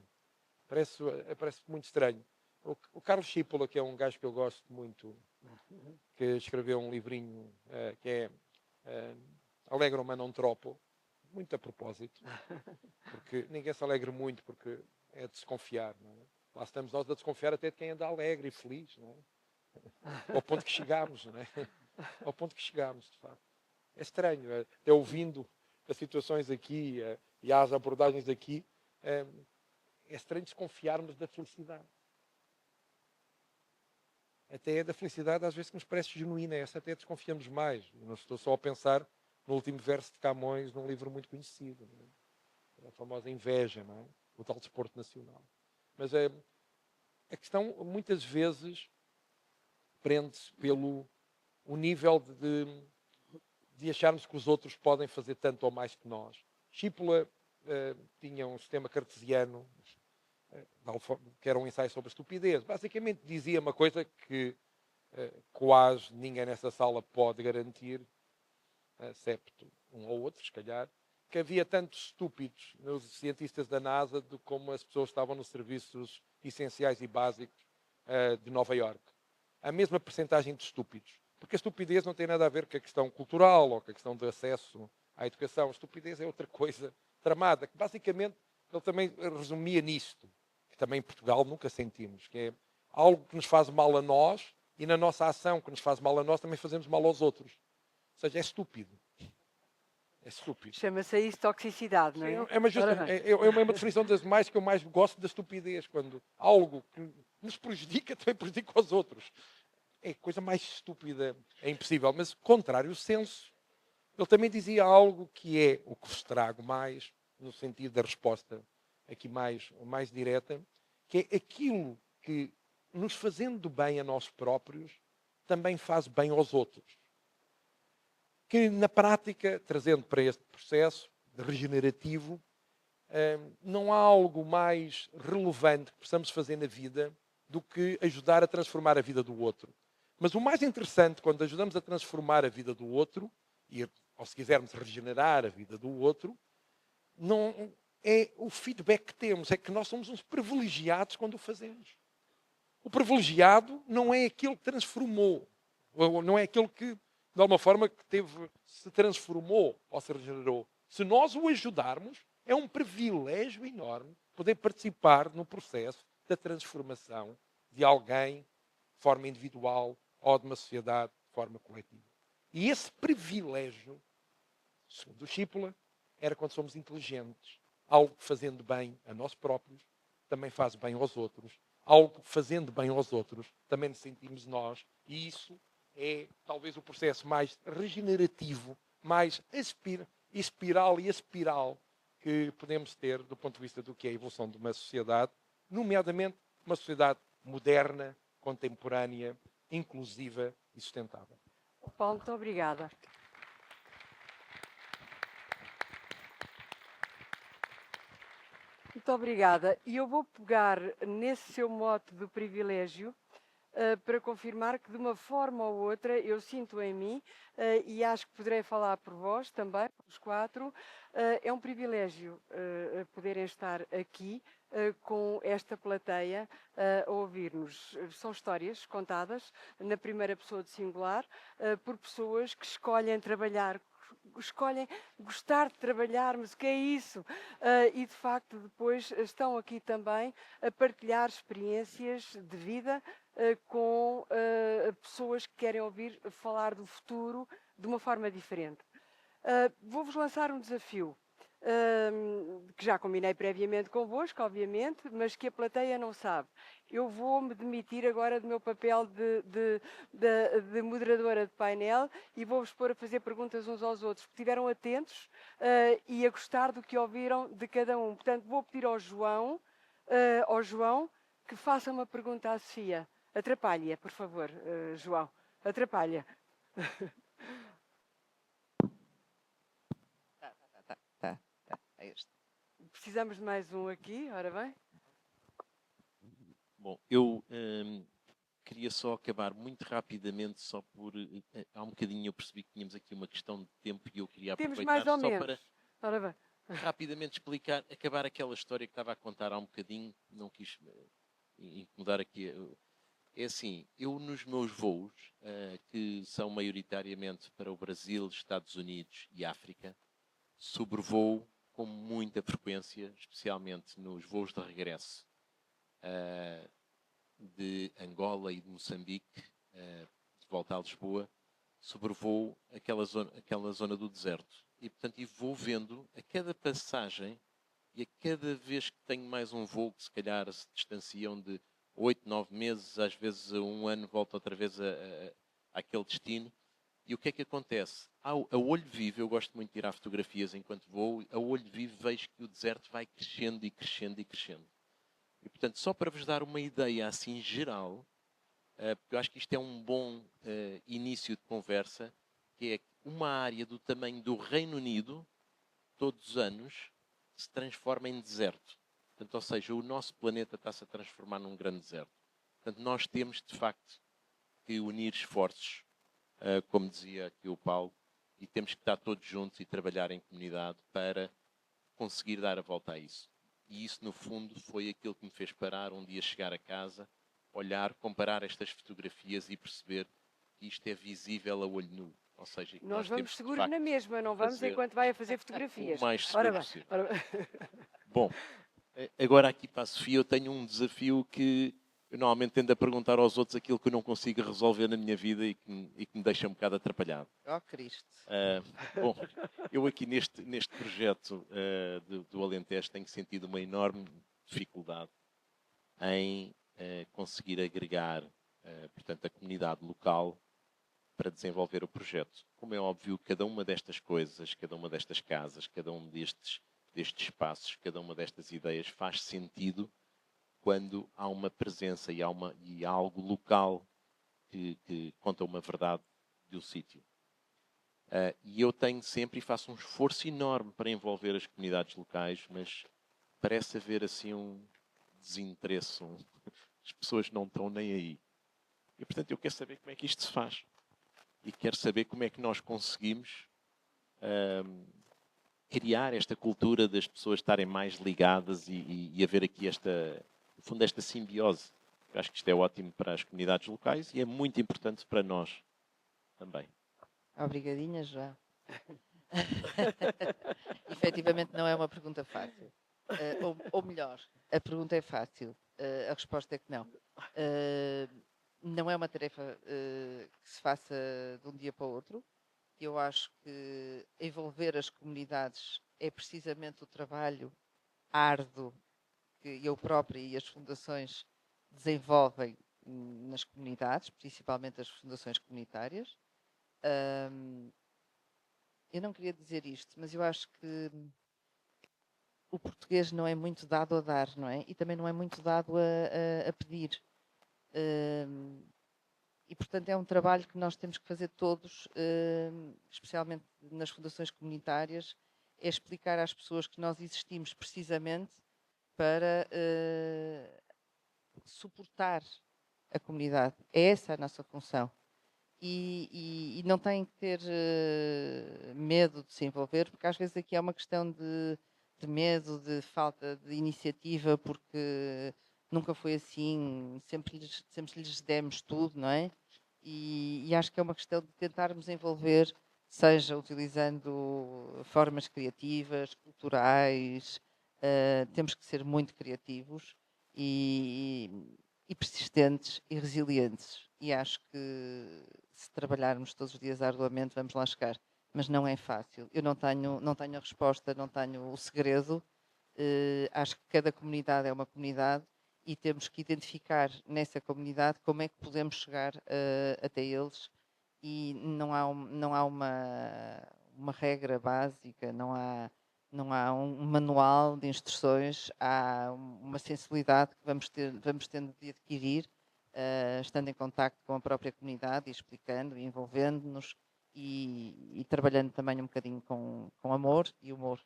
Parece muito estranho. O Carlos Schippola, que é um gajo que eu gosto muito, que escreveu um livrinho que é Allegro ma non troppo, muito a propósito, porque ninguém se alegra muito, porque é desconfiar, não é? Lá estamos nós a desconfiar até de quem anda alegre e feliz, não é? Ao ponto que chegámos, não é? Ao ponto que chegámos, de facto. É estranho, até ouvindo as situações aqui e as abordagens aqui, é estranho desconfiarmos da felicidade. Até da felicidade às vezes que nos parece genuína, essa até desconfiamos mais. Não estou só a pensar no último verso de Camões, num livro muito conhecido, não é? A famosa inveja, não é? O tal desporto nacional. Mas a questão, muitas vezes, prende-se pelo o nível de acharmos que os outros podem fazer tanto ou mais que nós. Schippola tinha um sistema cartesiano, que era um ensaio sobre a estupidez. Basicamente dizia uma coisa que quase ninguém nessa sala pode garantir, excepto um ou outro, se calhar, que havia tantos estúpidos nos cientistas da NASA como as pessoas que estavam nos serviços essenciais e básicos de Nova Iorque. A mesma percentagem de estúpidos. Porque a estupidez não tem nada a ver com a questão cultural ou com a questão de acesso à educação. A estupidez é outra coisa tramada, que basicamente ele também resumia nisto, que também em Portugal nunca sentimos, que é algo que nos faz mal a nós e na nossa ação que nos faz mal a nós também fazemos mal aos outros. Ou seja, é estúpido. É estúpido. Chama-se a isso toxicidade, não é? É uma definição das mais que eu mais gosto da estupidez, quando algo que nos prejudica também prejudica os outros. É a coisa mais estúpida, é impossível. Mas, contrário senso, ele também dizia algo que é o que vos trago mais, no sentido da resposta aqui mais direta, que é aquilo que, nos fazendo bem a nós próprios, também faz bem aos outros. Que, na prática, trazendo para este processo regenerativo, não há algo mais relevante que possamos fazer na vida do que ajudar a transformar a vida do outro. Mas o mais interessante, quando ajudamos a transformar a vida do outro, ou se quisermos regenerar a vida do outro, não é o feedback que temos, é que nós somos uns privilegiados quando o fazemos. O privilegiado não é aquele que transformou, não é aquele que, de alguma forma, se transformou ou se regenerou. Se nós o ajudarmos, é um privilégio enorme poder participar no processo da transformação de alguém de forma individual ou de uma sociedade de forma coletiva. E esse privilégio, segundo o Schippola, era quando somos inteligentes. Algo que fazendo bem a nós próprios também faz bem aos outros. Algo que fazendo bem aos outros também nos sentimos nós. E isso é talvez o processo mais regenerativo, mais espiral e espiral que podemos ter do ponto de vista do que é a evolução de uma sociedade, nomeadamente uma sociedade moderna, contemporânea, inclusiva e sustentável. Paulo, muito obrigada. Muito obrigada. E eu vou pegar nesse seu mote do privilégio para confirmar que, de uma forma ou outra, eu sinto em mim, e acho que poderei falar por vós também, os quatro, é um privilégio poderem estar aqui com esta plateia a ouvir-nos. São histórias contadas na primeira pessoa de singular por pessoas que escolhem trabalhar, escolhem gostar de trabalhar, mas o que é isso? E de facto depois estão aqui também a partilhar experiências de vida com pessoas que querem ouvir falar do futuro de uma forma diferente. Vou-vos lançar um desafio. Que já combinei previamente convosco, obviamente, mas que a plateia não sabe. Eu vou-me demitir agora do meu papel de moderadora de painel e vou-vos pôr a fazer perguntas uns aos outros, porque estiveram atentos e a gostar do que ouviram de cada um. Portanto, vou pedir ao João que faça uma pergunta à Sofia. Atrapalhe-a, por favor, João. Atrapalhe-a. É este. Precisamos de mais um aqui, ora bem. Bom, eu queria só acabar muito rapidamente, só por... há um bocadinho eu percebi que tínhamos aqui uma questão de tempo e eu queria Temos aproveitar mais ou só menos. para Ora bem. rapidamente explicar, acabar aquela história que estava a contar há um bocadinho, não quis incomodar aqui. É assim, eu nos meus voos, que são maioritariamente para o Brasil, Estados Unidos e África, sobrevoo com muita frequência, especialmente nos voos de regresso de Angola e de Moçambique, de volta a Lisboa, sobrevoo aquela zona do deserto. E, portanto, vou vendo a cada passagem e a cada vez que tenho mais um voo que se calhar se distanciam de 8, 9 meses, às vezes a um ano, volto outra vez àquele destino. E o que é que acontece? A olho vivo, eu gosto muito de tirar fotografias enquanto vou, a olho vivo vejo que o deserto vai crescendo e crescendo e crescendo. E, portanto, só para vos dar uma ideia assim geral, porque eu acho que isto é um bom início de conversa, que é uma área do tamanho do Reino Unido, todos os anos, se transforma em deserto. Portanto, ou seja, o nosso planeta está-se a transformar num grande deserto. Portanto, nós temos, de facto, que unir esforços, como dizia aqui o Paulo, e temos que estar todos juntos e trabalhar em comunidade para conseguir dar a volta a isso. E isso, no fundo, foi aquilo que me fez parar um dia, chegar a casa, olhar, comparar estas fotografias e perceber que isto é visível a olho nu. Ou seja, que Nós temos vamos de seguros facto na mesma, não vamos fazer enquanto vai a fazer fotografias. o mais Ora seguro bem. possível. Ora bem. Bom, agora aqui para a Sofia eu tenho um desafio que eu normalmente tendo a perguntar aos outros aquilo que eu não consigo resolver na minha vida e que me deixa um bocado atrapalhado. Oh, Cristo. Bom, eu aqui neste projeto do Alentejo tenho sentido uma enorme dificuldade em conseguir agregar, portanto, a comunidade local para desenvolver o projeto. Como é óbvio, cada uma destas coisas, cada uma destas casas, cada um destes espaços, cada uma destas ideias faz sentido quando há uma presença e há algo local que conta uma verdade do sítio. E eu tenho sempre e faço um esforço enorme para envolver as comunidades locais, mas parece haver assim um desinteresse, as pessoas não estão nem aí. E portanto eu quero saber como é que isto se faz. E quero saber como é que nós conseguimos criar esta cultura das pessoas estarem mais ligadas e haver aqui no fundo, esta simbiose. Eu acho que isto é ótimo para as comunidades locais e é muito importante para nós também. Obrigadinha, João. Efetivamente não é uma pergunta fácil. Ou melhor, a pergunta é fácil, a resposta é que não. Não é uma tarefa que se faça de um dia para o outro. Eu acho que envolver as comunidades é precisamente o trabalho árduo que eu própria e as fundações desenvolvem nas comunidades, principalmente as fundações comunitárias. Eu não queria dizer isto, mas eu acho que o português não é muito dado a dar, não é? E também não é muito dado a pedir. E, portanto, é um trabalho que nós temos que fazer todos, especialmente nas fundações comunitárias, é explicar às pessoas que nós existimos precisamente para suportar a comunidade. É essa a nossa função. E não têm que ter medo de se envolver, porque às vezes aqui é uma questão de medo, de falta de iniciativa, porque nunca foi assim, sempre lhes demos tudo, não é? E acho que é uma questão de tentarmos envolver, seja utilizando formas criativas, culturais, temos que ser muito criativos e persistentes e resilientes. E acho que se trabalharmos todos os dias arduamente, vamos lá chegar. Mas não é fácil. Eu não tenho a resposta, não tenho o segredo. Acho que cada comunidade é uma comunidade e temos que identificar nessa comunidade como é que podemos chegar até eles. E não há uma regra básica, não há um manual de instruções, há uma sensibilidade que vamos tendo de adquirir, estando em contacto com a própria comunidade, e explicando, e envolvendo-nos e trabalhando também um bocadinho com amor e humor.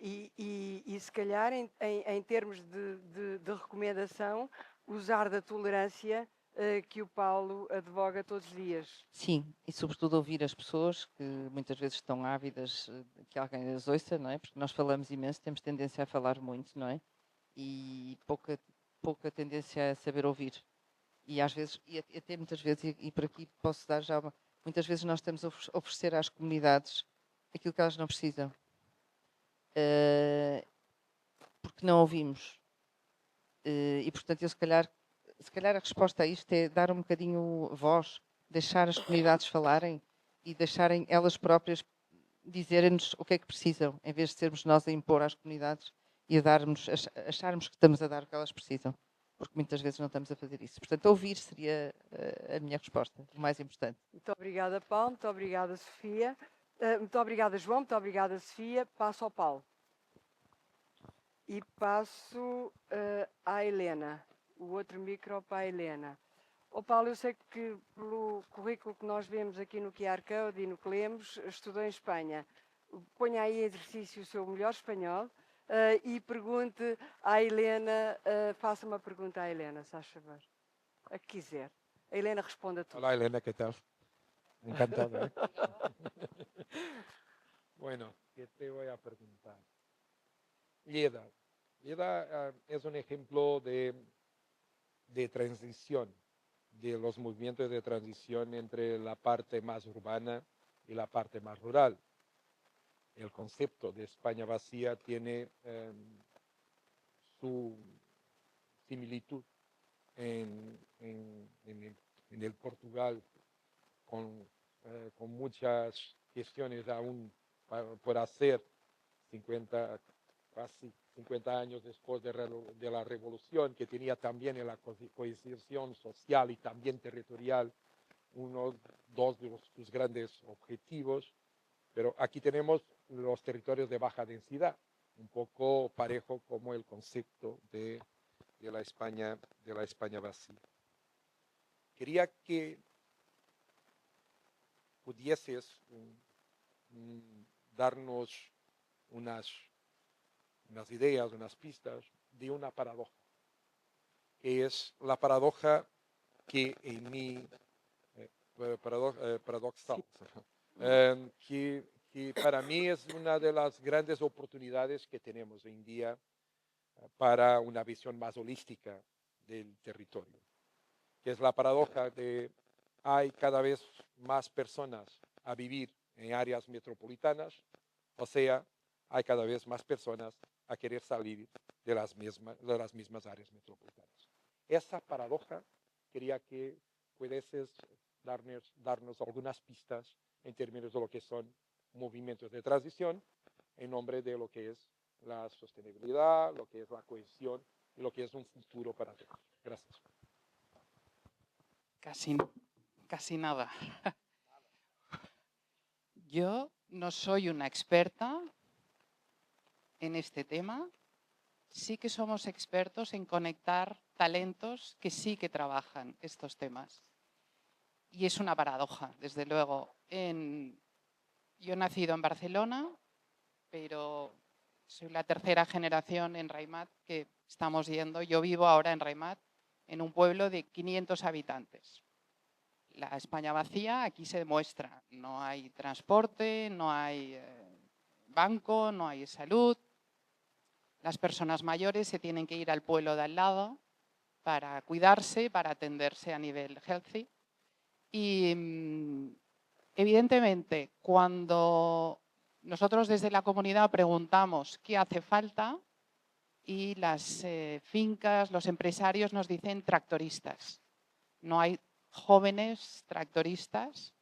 E se calhar, em termos de recomendação, usar da tolerância que o Paulo advoga todos os dias. Sim, e sobretudo ouvir as pessoas que muitas vezes estão ávidas que alguém as ouça, não é? Porque nós falamos imenso, temos tendência a falar muito, não é? E pouca tendência a saber ouvir. E às vezes, e até muitas vezes, e por aqui posso dar já muitas vezes nós estamos a oferecer às comunidades aquilo que elas não precisam. Porque não ouvimos. E portanto, eu se calhar a resposta a isto é dar um bocadinho voz, deixar as comunidades falarem e deixarem elas próprias dizerem-nos o que é que precisam, em vez de sermos nós a impor às comunidades e acharmos que estamos a dar o que elas precisam, porque muitas vezes não estamos a fazer isso. Portanto, ouvir seria a minha resposta, o mais importante. Muito obrigada, Paulo. Muito obrigada, Sofia. Muito obrigada, João. Muito obrigada, Sofia. Passo ao Paulo. E passo à Helena. O outro micro para a Helena. Paulo, eu sei que pelo currículo que nós vemos aqui no QR Code e no que lemos, estudou em Espanha. Ponha aí em exercício o seu melhor espanhol e pergunte à Helena, faça uma pergunta à Helena, se faz favor. A que quiser. A Helena responde a tudo. Hola Elena, ¿qué tal? Encantado. ¿Eh? Bueno, ¿qué te voy a preguntar? Lleida. Lleida es un ejemplo de transición, de los movimientos de transición entre la parte más urbana y la parte más rural. El concepto de España vacía tiene su similitud en el Portugal con muchas cuestiones aún por hacer, casi 50 años después de la revolución, que tenía también en la cohesión social y también territorial dos de sus grandes objetivos, pero aquí tenemos los territorios de baja densidad, un poco parejo como el concepto de la España vacía. Quería que pudieses darnos unas ideas, unas pistas de una paradoja, que es la paradoja que en mí, paradoxal, que para mí es una de las grandes oportunidades que tenemos hoy en día para una visión más holística del territorio, que es la paradoja de hay cada vez más personas a vivir en áreas metropolitanas, o sea, hay cada vez más personas a querer salir de las mismas áreas metropolitanas. Esa paradoja quería que pudieses darnos algunas pistas en términos de lo que son movimientos de transición en nombre de lo que es la sostenibilidad, lo que es la cohesión y lo que es un futuro para todos. Gracias. Casi nada. Yo no soy una experta en este tema. Sí que somos expertos en conectar talentos que sí que trabajan estos temas. Y es una paradoja, desde luego. Yo he nacido en Barcelona, pero soy la tercera generación en Raimat que estamos yendo. Yo vivo ahora en Raimat, en un pueblo de 500 habitantes. La España vacía aquí se demuestra. No hay transporte, no hay banco, no hay salud. Las personas mayores se tienen que ir al pueblo de al lado para cuidarse, para atenderse a nivel healthy. Y evidentemente, cuando nosotros desde la comunidad preguntamos qué hace falta y las fincas, los empresarios nos dicen tractoristas. No hay jóvenes tractoristas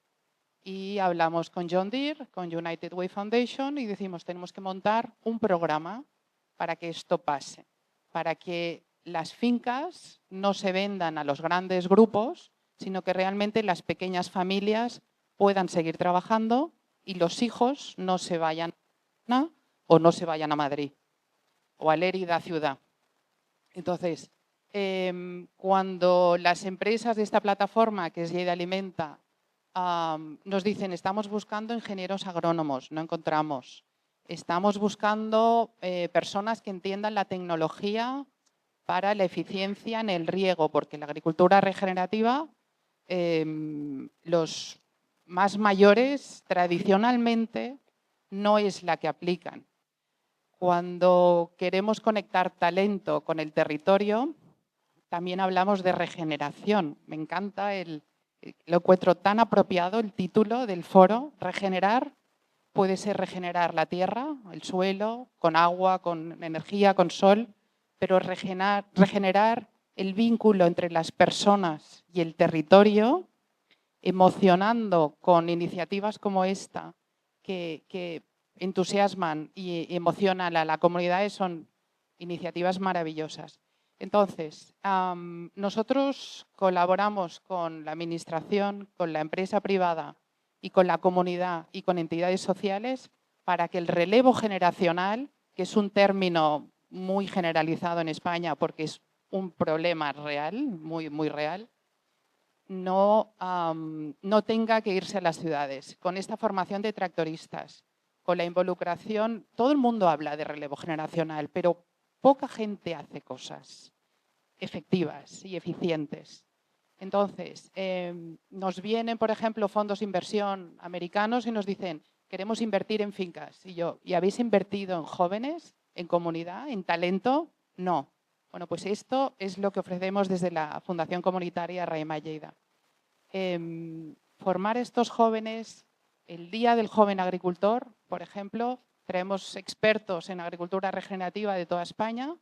y hablamos con John Deere, con United Way Foundation y decimos tenemos que montar un programa para que esto pase, para que las fincas no se vendan a los grandes grupos, sino que realmente las pequeñas familias puedan seguir trabajando y los hijos no se vayan o no se vayan a Madrid o a Lérida ciudad. Entonces, cuando las empresas de esta plataforma, que es Lleida Alimenta, nos dicen estamos buscando ingenieros agrónomos, no encontramos. Estamos buscando personas que entiendan la tecnología para la eficiencia en el riego, porque la agricultura regenerativa, los más mayores tradicionalmente no es la que aplican. Cuando queremos conectar talento con el territorio, también hablamos de regeneración. Me encanta, lo encuentro tan apropiado el título del foro. Regenerar puede ser regenerar la tierra, el suelo, con agua, con energía, con sol, pero regenerar el vínculo entre las personas y el territorio, emocionando con iniciativas como esta, que entusiasman y emocionan a la comunidad, son iniciativas maravillosas. Entonces, nosotros colaboramos con la administración, con la empresa privada y con la comunidad y con entidades sociales para que el relevo generacional, que es un término muy generalizado en España porque es un problema real, muy, muy real, no tenga que irse a las ciudades. Con esta formación de tractoristas, con la involucración, todo el mundo habla de relevo generacional, pero poca gente hace cosas efectivas y eficientes. Entonces, nos vienen, por ejemplo, fondos de inversión americanos y nos dicen, queremos invertir en fincas. Y yo, ¿y habéis invertido en jóvenes, en comunidad, en talento? No. Bueno, pues esto es lo que ofrecemos desde la Fundación Comunitaria Raimon Lleida. Formar estos jóvenes, el Día del Joven Agricultor, por ejemplo, traemos expertos en agricultura regenerativa de toda España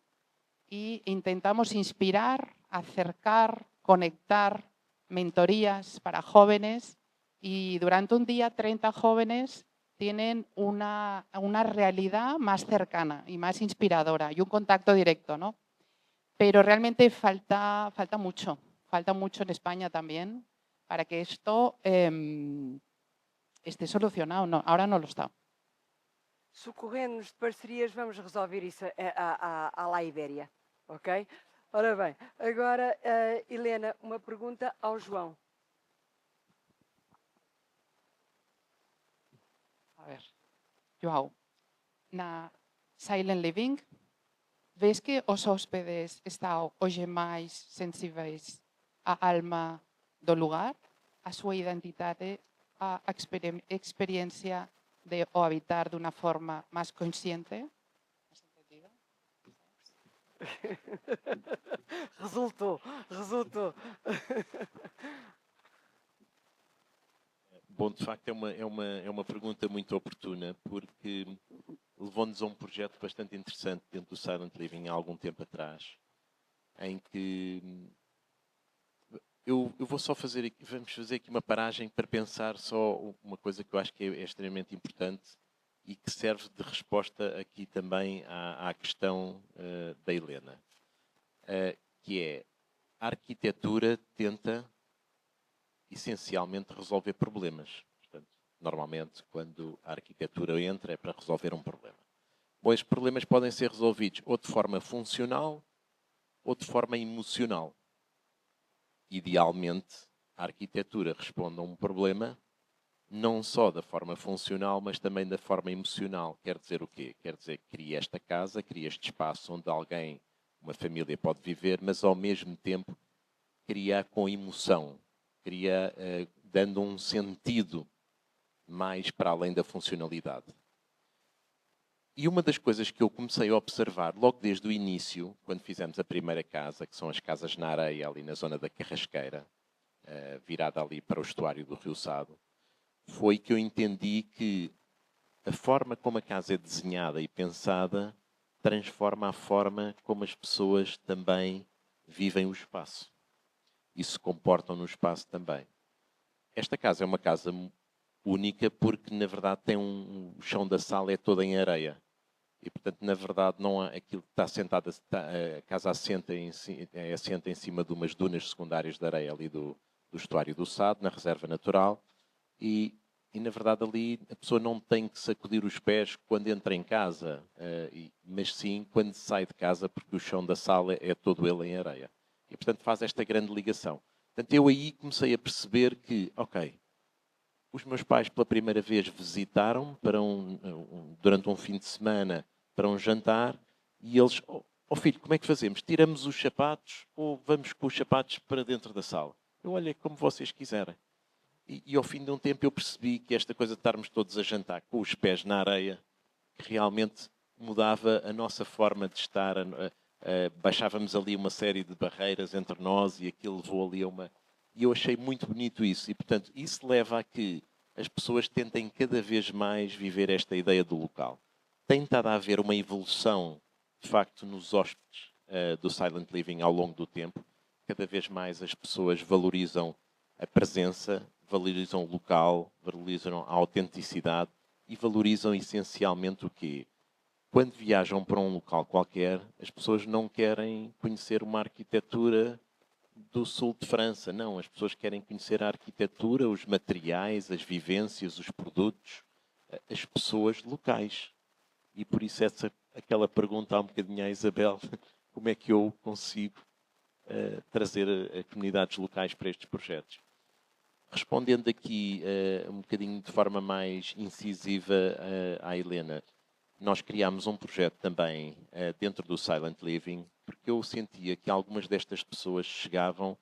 e intentamos inspirar, acercar, conectar mentorías para jóvenes y durante un día 30 jóvenes tienen una realidad más cercana y más inspiradora y un contacto directo, ¿no? Pero realmente falta mucho en España también para que esto esté solucionado. No, ahora no lo está. Socorrendo-nos de parcerias, vamos resolver isso à La Ibéria, ok? Ora bem, agora, Helena, uma pergunta ao João. A ver, João, na Silent Living, ves que os hóspedes están hoxe máis sensíveis á alma do lugar, a súa identidade, a experiencia de o habitar de unha forma máis consciente? ¿Has entendido? Resultou. Bom, de facto é uma pergunta muito oportuna, porque levou-nos a um projeto bastante interessante dentro do Silent Living há algum tempo atrás, em que eu vou só vamos fazer aqui uma paragem para pensar só uma coisa que eu acho que é extremamente importante e que serve de resposta aqui também à questão da Helena, que é a arquitetura tenta essencialmente resolver problemas. Portanto, normalmente, quando a arquitetura entra, é para resolver um problema. Bom, estes problemas podem ser resolvidos ou de forma funcional ou de forma emocional. Idealmente, a arquitetura responde a um problema não só da forma funcional, mas também da forma emocional. Quer dizer o quê? Quer dizer que cria esta casa, cria este espaço onde alguém, uma família pode viver, mas ao mesmo tempo cria com emoção, cria dando um sentido mais para além da funcionalidade. E uma das coisas que eu comecei a observar logo desde o início, quando fizemos a primeira casa, que são as casas na areia, ali na zona da Carrasqueira, virada ali para o estuário do Rio Sado, foi que eu entendi que a forma como a casa é desenhada e pensada transforma a forma como as pessoas também vivem o espaço e se comportam no espaço também. Esta casa é uma casa única porque, na verdade, tem o chão da sala é todo em areia. E, portanto, na verdade, não há aquilo que está assentado, a casa assenta em cima de umas dunas secundárias de areia ali do estuário do Sado, na reserva natural. E, na verdade, ali a pessoa não tem que sacudir os pés quando entra em casa, mas sim quando sai de casa, porque o chão da sala é todo ele em areia. E, portanto, faz esta grande ligação. Portanto, eu aí comecei a perceber que, ok, os meus pais pela primeira vez visitaram-me durante um fim de semana para um jantar e eles filho, como é que fazemos? Tiramos os sapatos ou vamos com os sapatos para dentro da sala? Eu olho, é como vocês quiserem. E ao fim de um tempo eu percebi que esta coisa de estarmos todos a jantar com os pés na areia, que realmente mudava a nossa forma de estar. Baixávamos ali uma série de barreiras entre nós e aquilo levou ali a uma... E eu achei muito bonito isso. E, portanto, isso leva a que as pessoas tentem cada vez mais viver esta ideia do local. Tem estado a haver uma evolução, de facto, nos hóspedes do Silent Living ao longo do tempo. Cada vez mais as pessoas valorizam a presença, valorizam o local, valorizam a autenticidade e valorizam essencialmente o quê? Quando viajam para um local qualquer, as pessoas não querem conhecer uma arquitetura do sul de França. Não, as pessoas querem conhecer a arquitetura, os materiais, as vivências, os produtos, as pessoas locais. E por isso aquela pergunta há um bocadinho à Isabel, como é que eu consigo trazer comunidades locais para estes projetos? Respondendo aqui um bocadinho de forma mais incisiva à Helena, nós criámos um projeto também dentro do Silent Living, porque eu sentia que algumas destas pessoas chegavam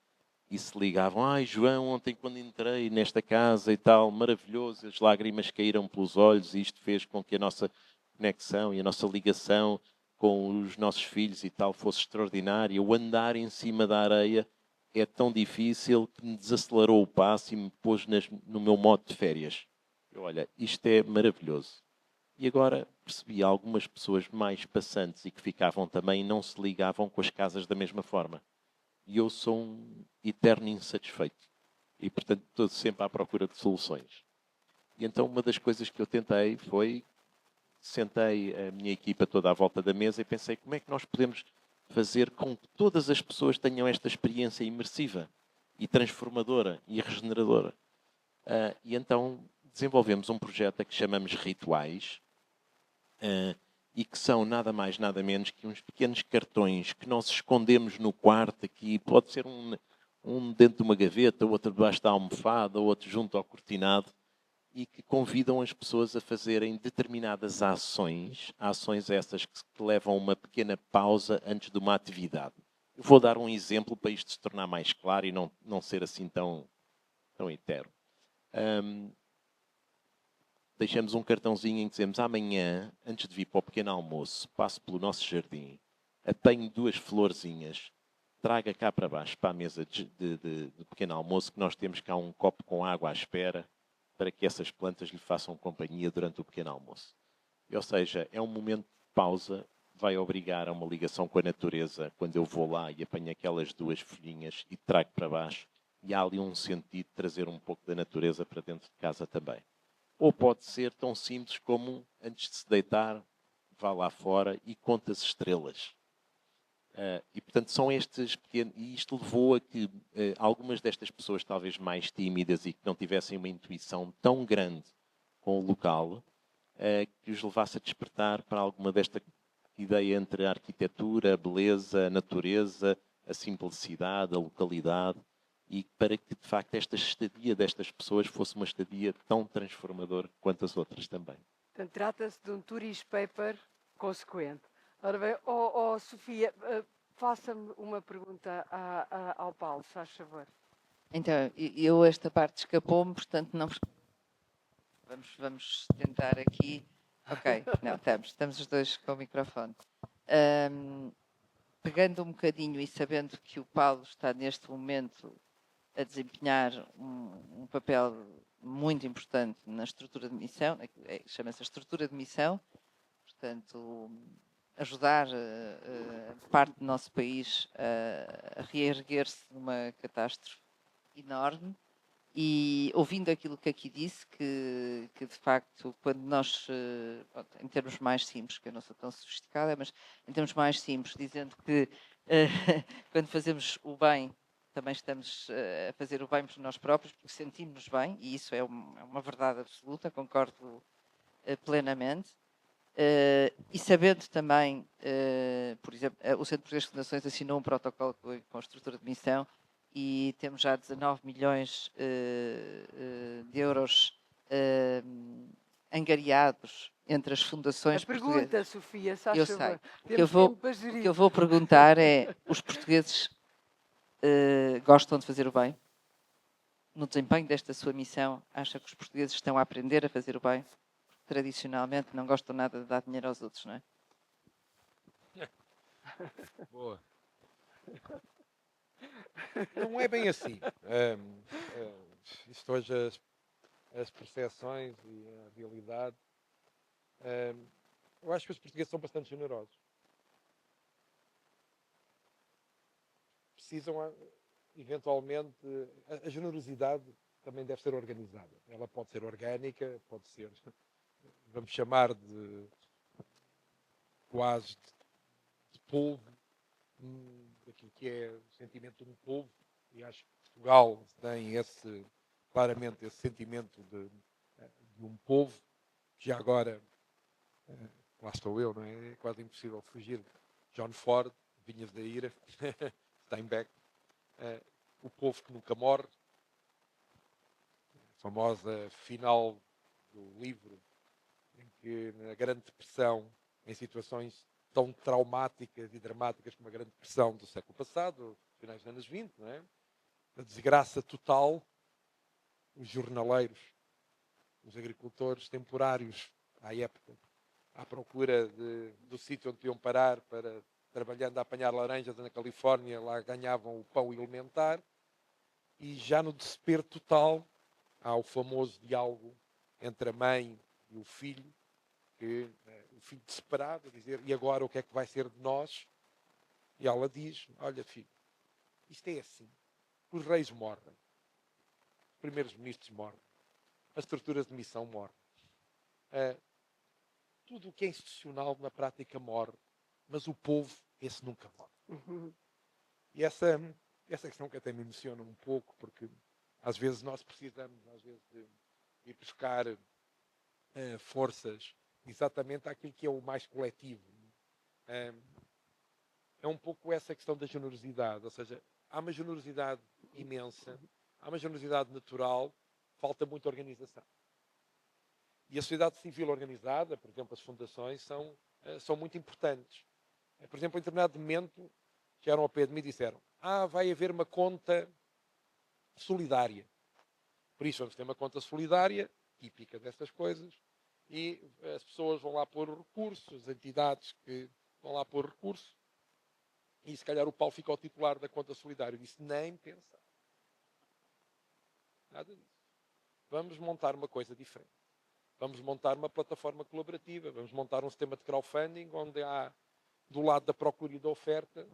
e se ligavam. Ai, João, ontem quando entrei nesta casa e tal, maravilhoso, as lágrimas caíram pelos olhos e isto fez com que a nossa conexão e a nossa ligação com os nossos filhos e tal fosse extraordinária. O andar em cima da areia é tão difícil que me desacelerou o passo e me pôs no meu modo de férias. Olha, isto é maravilhoso. E agora percebi algumas pessoas mais passantes e que ficavam também e não se ligavam com as casas da mesma forma. E eu sou um eterno insatisfeito. E, portanto, estou sempre à procura de soluções. E então uma das coisas que eu tentei foi... Sentei a minha equipa toda à volta da mesa e pensei como é que nós podemos fazer com que todas as pessoas tenham esta experiência imersiva e transformadora e regeneradora. E então desenvolvemos um projeto a que chamamos Rituais, e que são nada mais, nada menos que uns pequenos cartões que nós escondemos no quarto aqui. Pode ser um dentro de uma gaveta, outro debaixo da almofada, outro junto ao cortinado, e que convidam as pessoas a fazerem determinadas ações essas que levam a uma pequena pausa antes de uma atividade. Eu vou dar um exemplo para isto se tornar mais claro e não ser assim tão etéreo. Deixamos um cartãozinho em que dizemos: amanhã, antes de vir para o pequeno almoço, passo pelo nosso jardim, apanho 2 florzinhas, traga cá para baixo, para a mesa de pequeno almoço, que nós temos cá um copo com água à espera, para que essas plantas lhe façam companhia durante o pequeno almoço. Ou seja, é um momento de pausa, vai obrigar a uma ligação com a natureza, quando eu vou lá e apanho aquelas 2 folhinhas e trago para baixo, e há ali um sentido de trazer um pouco da natureza para dentro de casa também. Ou pode ser tão simples como, antes de se deitar, vá lá fora e conta as estrelas. E, portanto, são estes pequenos... E isto levou a que algumas destas pessoas, talvez mais tímidas e que não tivessem uma intuição tão grande com o local, que os levasse a despertar para alguma desta ideia entre a arquitetura, a beleza, a natureza, a simplicidade, a localidade, e para que, de facto, esta estadia destas pessoas fosse uma estadia tão transformadora quanto as outras também. Portanto, trata-se de um tourist paper consequente. Ora bem, Sofia, faça-me uma pergunta ao Paulo, se faz favor. Então, esta parte escapou-me, portanto, não... Vamos tentar aqui... Ok, não, estamos os dois com o microfone. Pegando um bocadinho e sabendo que o Paulo está neste momento a desempenhar um papel muito importante na estrutura de missão, chama-se a estrutura de missão, portanto, ajudar parte do nosso país a reerguer-se numa catástrofe enorme. E ouvindo aquilo que aqui disse, que de facto, quando nós, em termos mais simples, que eu não sou tão sofisticada, mas em termos mais simples, dizendo que quando fazemos o bem, também estamos a fazer o bem por nós próprios, porque sentimos-nos bem, e isso é uma verdade absoluta, concordo plenamente. E sabendo também, por exemplo, o Centro Português de Fundações assinou um protocolo com a estrutura de missão e temos já 19 milhões de euros angariados entre as A fundações portuguesas. pergunta, Sofia, se faz Eu favor. sei. O que eu Temos vou, tempo para o que gerir. eu vou perguntar é: os portugueses gostam de fazer o bem? No desempenho desta sua missão, acha que os portugueses estão a aprender a fazer o bem? Tradicionalmente não gostam nada de dar dinheiro aos outros, não é? Boa. Não é bem assim. Isto hoje as percepções e a realidade. Eu acho que os portugueses são bastante generosos. Precisam, eventualmente, a generosidade também deve ser organizada. Ela pode ser orgânica, pode ser, vamos chamar de quase de polvo, daquilo que é o sentimento de um povo, e acho que Portugal tem claramente esse sentimento de um povo. Já agora, lá estou eu, não é? É quase impossível fugir. John Ford, Vinhas da Ira, Steinbeck, o povo que nunca morre, a famosa final do livro, em que na Grande Depressão, em situações tão traumáticas e dramáticas como a Grande Depressão do século passado, finais dos anos 20, não é? A desgraça total, os jornaleiros, os agricultores temporários à época, à procura do sítio onde iam parar para, trabalhando a apanhar laranjas na Califórnia, lá ganhavam o pão elementar, e já no desespero total há o famoso diálogo entre a mãe e o filho, que o filho desesperado a dizer: e agora o que é que vai ser de nós? E ela diz: olha, filho, isto é assim, os reis morrem, os primeiros ministros morrem, as estruturas de missão morrem, tudo o que é institucional na prática morre, mas o povo, esse nunca morre. E essa questão que até me emociona um pouco, porque às vezes nós precisamos de ir buscar forças exatamente àquilo que é o mais coletivo. É um pouco essa questão da generosidade, ou seja, há uma generosidade imensa, há uma generosidade natural, falta muita organização. E a sociedade civil organizada, por exemplo, as fundações, são muito importantes. Por exemplo, em determinado momento, chegaram ao pé de mim e disseram: vai haver uma conta solidária. Por isso vamos ter uma conta solidária, típica dessas coisas, e as pessoas vão lá pôr recursos, as entidades que vão lá pôr recursos, e se calhar o Paulo fica ao titular da conta solidária. Eu disse: nem pensar. Nada disso. Vamos montar uma coisa diferente. Vamos montar uma plataforma colaborativa, vamos montar um sistema de crowdfunding onde há, do lado da procura e da oferta,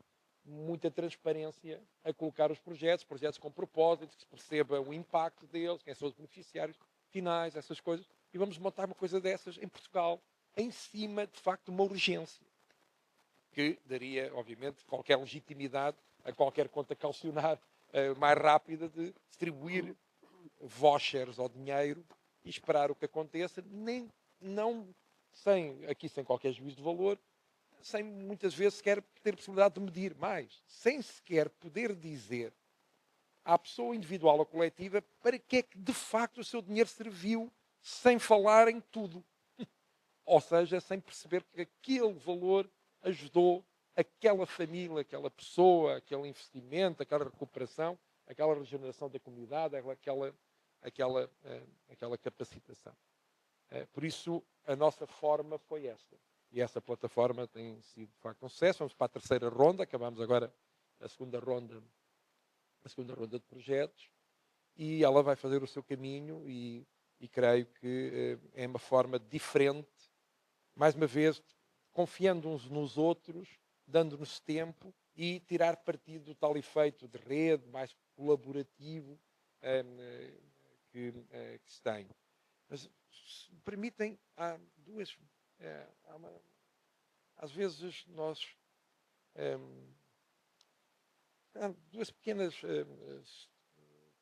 muita transparência a colocar os projetos com propósitos, que se perceba o impacto deles, quem são os beneficiários finais, essas coisas. E vamos montar uma coisa dessas em Portugal, em cima, de facto, de uma urgência, que daria, obviamente, qualquer legitimidade a qualquer conta calcionar mais rápida de distribuir vouchers ou dinheiro e esperar o que aconteça, sem qualquer juízo de valor, sem muitas vezes sequer ter possibilidade de medir mais, sem sequer poder dizer à pessoa individual ou coletiva para que é que de facto o seu dinheiro serviu, sem falar em tudo. Ou seja, sem perceber que aquele valor ajudou aquela família, aquela pessoa, aquele investimento, aquela recuperação, aquela regeneração da comunidade, aquela capacitação. Por isso, a nossa forma foi esta. E essa plataforma tem sido, de facto, um sucesso. Vamos para a terceira ronda, acabamos agora a segunda ronda de projetos, e ela vai fazer o seu caminho e creio que é uma forma diferente, mais uma vez, confiando uns nos outros, dando-nos tempo e tirar partido do tal efeito de rede, mais colaborativo que se tem. Mas, se me permitem, há duas... às vezes nós... há duas pequenas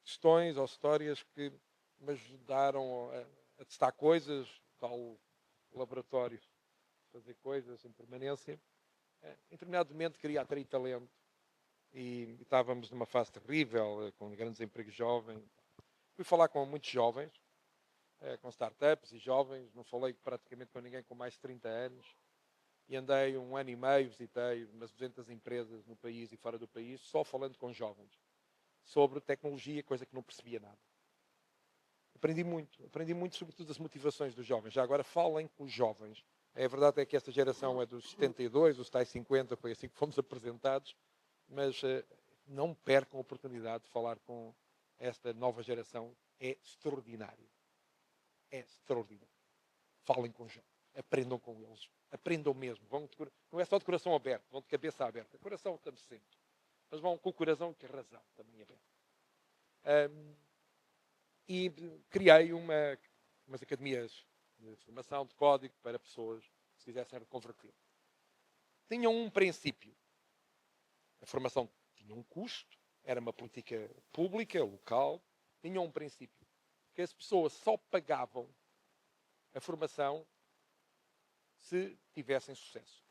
questões ou histórias que me ajudaram a testar coisas, tal laboratório, fazer coisas em permanência. Em determinado momento queria atrair talento e estávamos numa fase terrível, com grandes empregos jovens. Fui falar com muitos jovens com startups e jovens, não falei praticamente com ninguém com mais de 30 anos, e andei 1 ano e meio, visitei umas 200 empresas no país e fora do país, só falando com jovens sobre tecnologia, coisa que não percebia nada. Aprendi muito sobretudo as motivações dos jovens. Já agora falem com os jovens. A verdade é que esta geração é dos 72, os tais 50, foi assim que fomos apresentados, mas não percam a oportunidade de falar com esta nova geração. É extraordinário. É extraordinário. Falem com os jovens. Aprendam com eles. Aprendam mesmo. Não é só de coração aberto, vão de cabeça aberta. Coração estamos sempre. Mas vão com o coração e a razão também aberta. E criei umas academias de formação de código para pessoas que se quisessem reconverter. Tinham um princípio. A formação tinha um custo, era uma política pública, local, tinha um princípio. Que as pessoas só pagavam a formação se tivessem sucesso.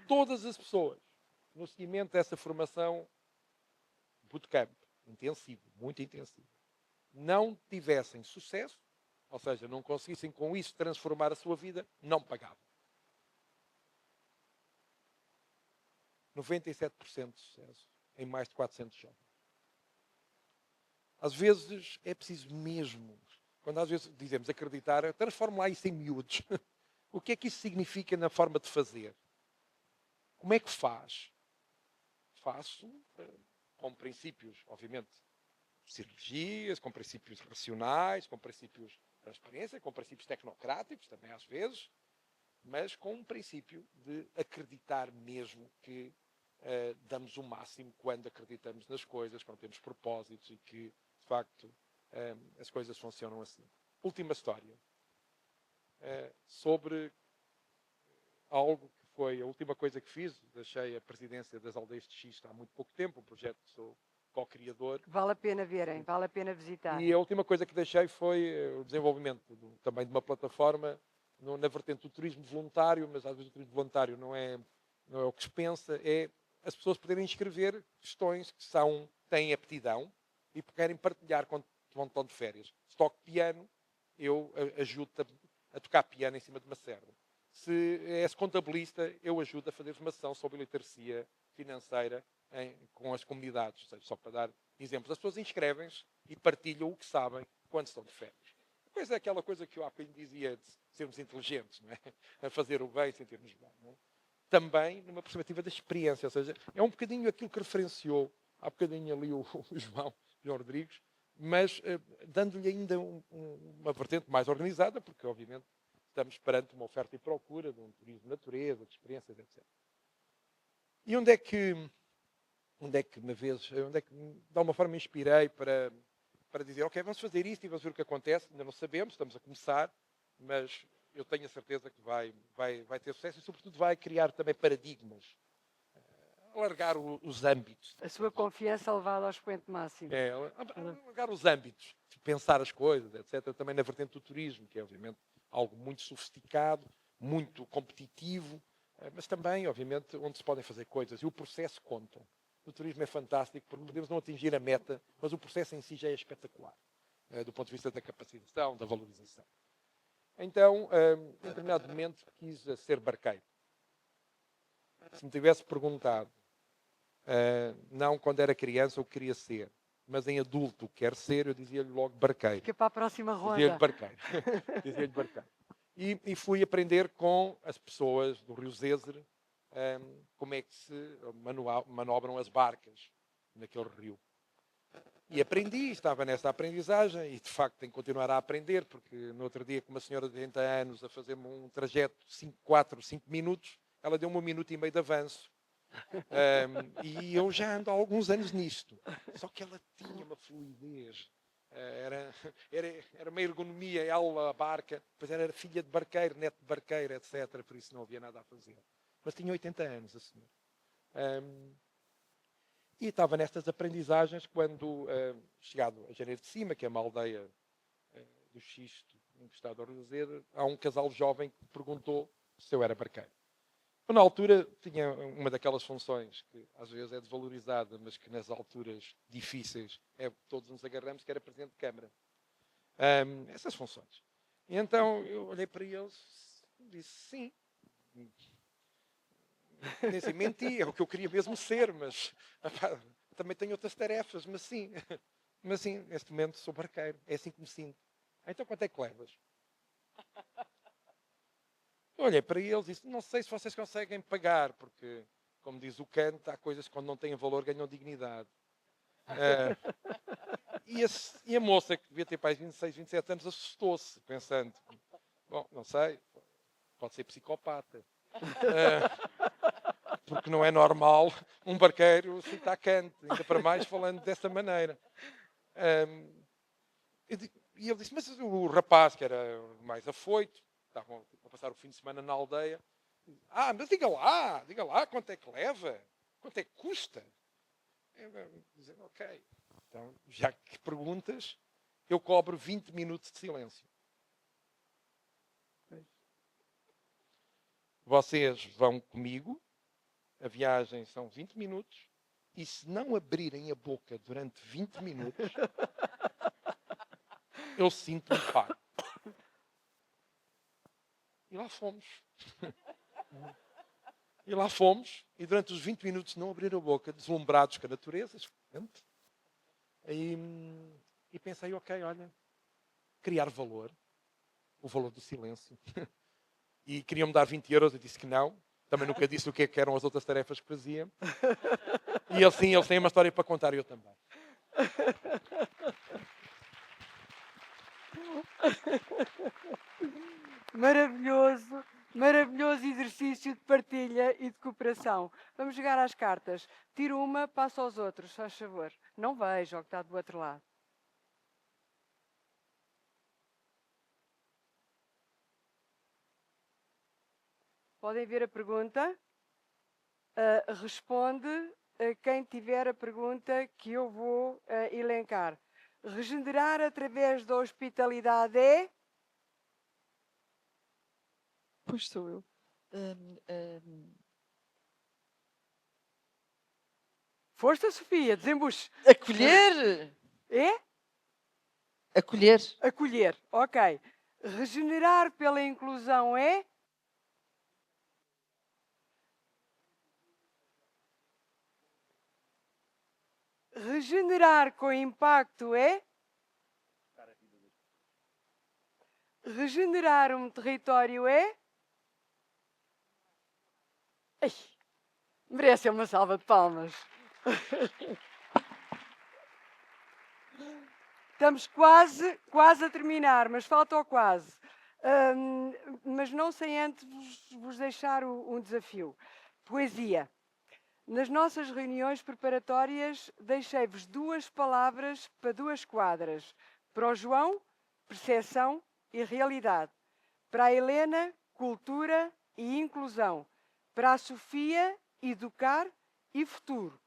Todas as pessoas, no seguimento dessa formação, bootcamp, intensivo, muito intensivo, não tivessem sucesso, ou seja, não conseguissem com isso transformar a sua vida, não pagavam. 97% de sucesso em mais de 400 jovens. Às vezes é preciso mesmo, quando às vezes dizemos acreditar, transforme lá isso em miúdos. O que é que isso significa na forma de fazer? Como é que faz? Faço com princípios, obviamente, de cirurgias, com princípios racionais, com princípios de transparência, com princípios tecnocráticos, também às vezes, mas com um princípio de acreditar mesmo que damos o máximo quando acreditamos nas coisas, quando temos propósitos e que, de facto, as coisas funcionam assim. Última história. Sobre algo que foi a última coisa que fiz. Deixei a presidência das Aldeias de Xisto há muito pouco tempo, um projeto que sou co-criador. Vale a pena verem, vale a pena visitar. E a última coisa que deixei foi o desenvolvimento também de uma plataforma na vertente do turismo voluntário, mas às vezes o turismo voluntário não é o que se pensa, é as pessoas poderem escrever questões que têm aptidão e querem partilhar quando estão de férias. Se toco piano, eu ajudo-te a tocar piano em cima de uma serra. Se és contabilista, eu ajudo a fazer formação sobre literacia financeira com as comunidades. Ou seja, só para dar exemplos. As pessoas inscrevem-se e partilham o que sabem quando estão de férias. Depois é aquela coisa que eu há pouco dizia de sermos inteligentes, não é? A fazer o bem, sentir-nos bem. Não é? Também numa perspectiva da experiência. Ou seja, é um bocadinho aquilo que referenciou há bocadinho ali o João Rodrigues, mas dando-lhe ainda uma vertente mais organizada, porque obviamente estamos perante uma oferta e procura de um turismo de natureza, de experiências, etc. E onde é que de alguma forma me inspirei para dizer, ok, vamos fazer isto e vamos ver o que acontece. Ainda não sabemos, estamos a começar, mas eu tenho a certeza que vai ter sucesso e, sobretudo, vai criar também paradigmas, alargar os âmbitos. A sua confiança levada ao expoente máximo. Alargar os âmbitos, de pensar as coisas, etc. Também na vertente do turismo, que é, obviamente, algo muito sofisticado, muito competitivo, mas também, obviamente, onde se podem fazer coisas. E o processo conta. O turismo é fantástico, porque podemos não atingir a meta, mas o processo em si já é espetacular, do ponto de vista da capacitação, da valorização. Então, em determinado momento, quis ser barqueiro. Se me tivesse perguntado, não quando era criança o que queria ser, mas em adulto o que quer ser, eu dizia-lhe logo barqueiro. Fica para a próxima ronda. Dizia-lhe barqueiro. Dizia-lhe barqueiro. E fui aprender com as pessoas do Rio Zezer como é que se manobram as barcas naquele rio. E aprendi, estava nessa aprendizagem e de facto tenho que continuar a aprender, porque no outro dia com uma senhora de 80 anos a fazer-me um trajeto de 4, 5 minutos, ela deu-me 1 minuto e meio de avanço. E eu já ando há alguns anos nisto. Só que ela tinha uma fluidez. Era uma ergonomia, ela, a barca, depois era filha de barqueiro, neto de barqueiro, etc. Por isso não havia nada a fazer. Mas tinha 80 anos, a senhora. E estava nestas aprendizagens quando, chegado a Janeiro de Cima, que é uma aldeia do Xisto, encostado ao Rio Zezer, há um casal jovem que perguntou se eu era barqueiro. Eu, na altura, tinha uma daquelas funções que às vezes é desvalorizada, mas que nas alturas difíceis todos nos agarramos, que era Presidente de Câmara. Essas funções. E então eu olhei para eles e disse sim. Nem sei, menti, é o que eu queria mesmo ser, mas também tenho outras tarefas, mas sim. Mas sim, neste momento sou barqueiro, é assim que me sinto. Então quanto é que levas? Eu olhei para eles e disse, não sei se vocês conseguem pagar, porque, como diz o Kant, há coisas que quando não têm valor ganham dignidade. E a moça, que devia ter mais 26, 27 anos, assustou-se, pensando, bom, não sei, pode ser psicopata. Porque não é normal um barqueiro citar Kant, ainda para mais falando dessa maneira. E ele disse, mas o rapaz, que era mais afoito, estavam a passar o fim de semana na aldeia, mas diga lá quanto é que leva, quanto é que custa. Eu disse, ok, então já que perguntas, eu cobro 20 minutos de silêncio. Vocês vão comigo, a viagem são 20 minutos, e se não abrirem a boca durante 20 minutos, eu sinto-me pago. E lá fomos. E lá fomos, e durante os 20 minutos não abriram a boca, deslumbrados com a natureza. E pensei, ok, olha, criar valor, o valor do silêncio. E queriam-me dar 20 euros, eu disse que não. Também nunca disse o que eram as outras tarefas que fazia. E eles têm uma história para contar, e eu também. Maravilhoso, maravilhoso exercício de partilha e de cooperação. Vamos jogar às cartas. Tiro uma, passo aos outros, se faz favor. Não vejo o que está do outro lado. Podem ver a pergunta. Responde quem tiver a pergunta que eu vou elencar. Regenerar através da hospitalidade é? Pois sou eu. Força, Sofia, desembuche. Acolher! É? Acolher. Acolher, ok. Regenerar pela inclusão é? Regenerar com impacto é? Regenerar um território é? Ai, merece uma salva de palmas. Estamos quase a terminar, mas falta o quase. Mas não sem antes vos deixar um desafio. Poesia. Nas nossas reuniões preparatórias, deixei-vos 2 palavras para 2 quadras. Para o João, percepção e realidade. Para a Helena, cultura e inclusão. Para a Sofia, educar e futuro.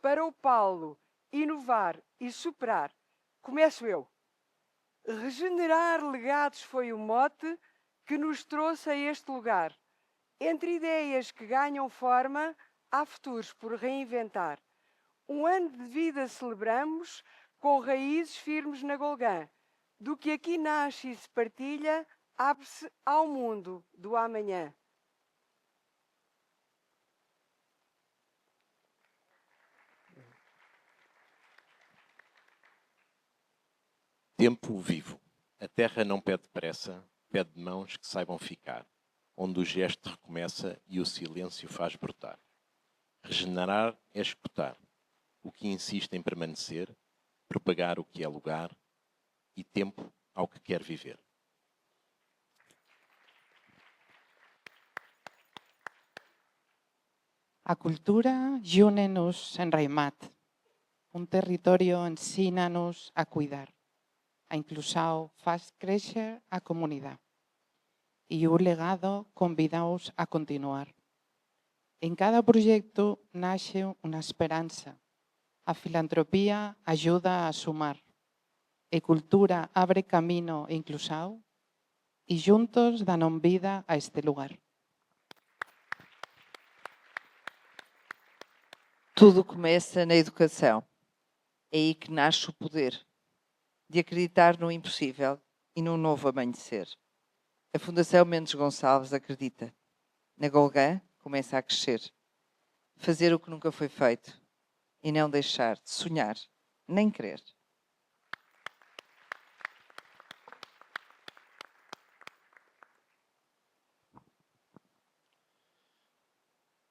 Para o Paulo, inovar e superar. Começo eu. Regenerar legados foi o mote que nos trouxe a este lugar. Entre ideias que ganham forma, há futuros por reinventar. Um ano de vida celebramos com raízes firmes na Golgã. Do que aqui nasce e se partilha, abre-se ao mundo do amanhã. Tempo vivo. A terra não pede pressa, pede mãos que saibam ficar, onde o gesto recomeça e o silêncio faz brotar. Regenerar é escutar o que insiste em permanecer, propagar o que é lugar e tempo ao que quer viver. A cultura une-nos en Raimat. Un territorio ensina-nos a cuidar. A inclusão faz crescer a comunidade. E o legado convida-os a continuar. Em cada projeto nasce uma esperança. A filantropia ajuda a sumar. A cultura abre caminho e inclusão. E juntos dão vida a este lugar. Tudo começa na educação. É aí que nasce o poder de acreditar no impossível e num novo amanhecer. A Fundação Mendes Gonçalves acredita. Na Golgã começa a crescer. Fazer o que nunca foi feito e não deixar de sonhar, nem querer.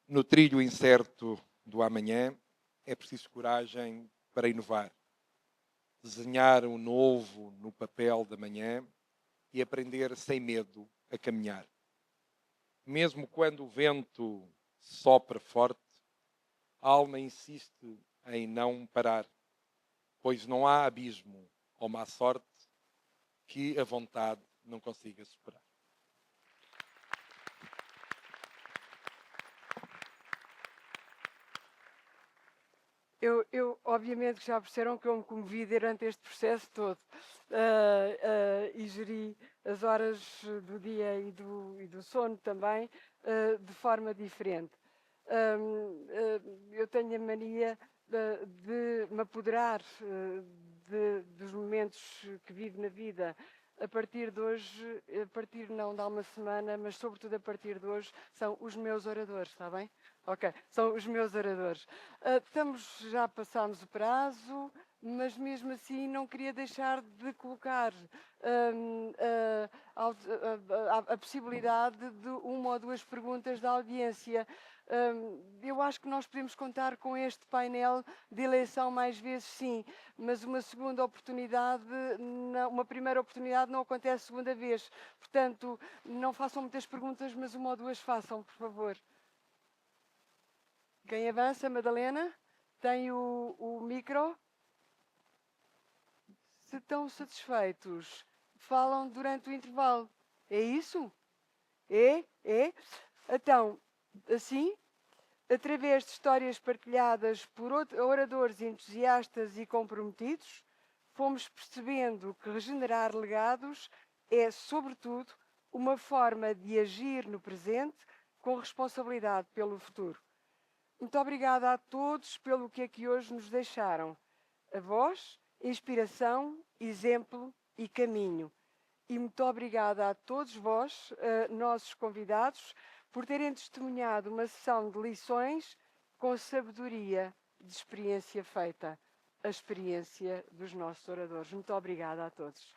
No trilho incerto do amanhã, é preciso coragem para inovar. Desenhar o novo no papel da manhã e aprender sem medo a caminhar. Mesmo quando o vento sopra forte, a alma insiste em não parar, pois não há abismo ou má sorte que a vontade não consiga superar. Obviamente que já perceberam que eu me comovi durante este processo todo e geri as horas do dia e do sono também de forma diferente. Eu tenho a mania de me apoderar dos momentos que vivo na vida. A partir de hoje, a partir não de há uma semana, mas sobretudo a partir de hoje, são os meus oradores, está bem? Ok, são os meus oradores. Já passámos o prazo, mas mesmo assim não queria deixar de colocar a possibilidade de uma ou duas perguntas da audiência. Eu acho que nós podemos contar com este painel de eleição mais vezes, sim, mas uma segunda oportunidade, uma primeira oportunidade não acontece segunda vez. Portanto, não façam muitas perguntas, mas uma ou duas façam, por favor. Quem avança, Madalena? Tem o micro? Se estão satisfeitos, falam durante o intervalo. É isso? É? Então, assim, através de histórias partilhadas por oradores entusiastas e comprometidos, fomos percebendo que regenerar legados é, sobretudo, uma forma de agir no presente com responsabilidade pelo futuro. Muito obrigada a todos pelo que aqui hoje nos deixaram. A vós, inspiração, exemplo e caminho. E muito obrigada a todos vós, nossos convidados, por terem testemunhado uma sessão de lições com sabedoria de experiência feita, a experiência dos nossos oradores. Muito obrigada a todos.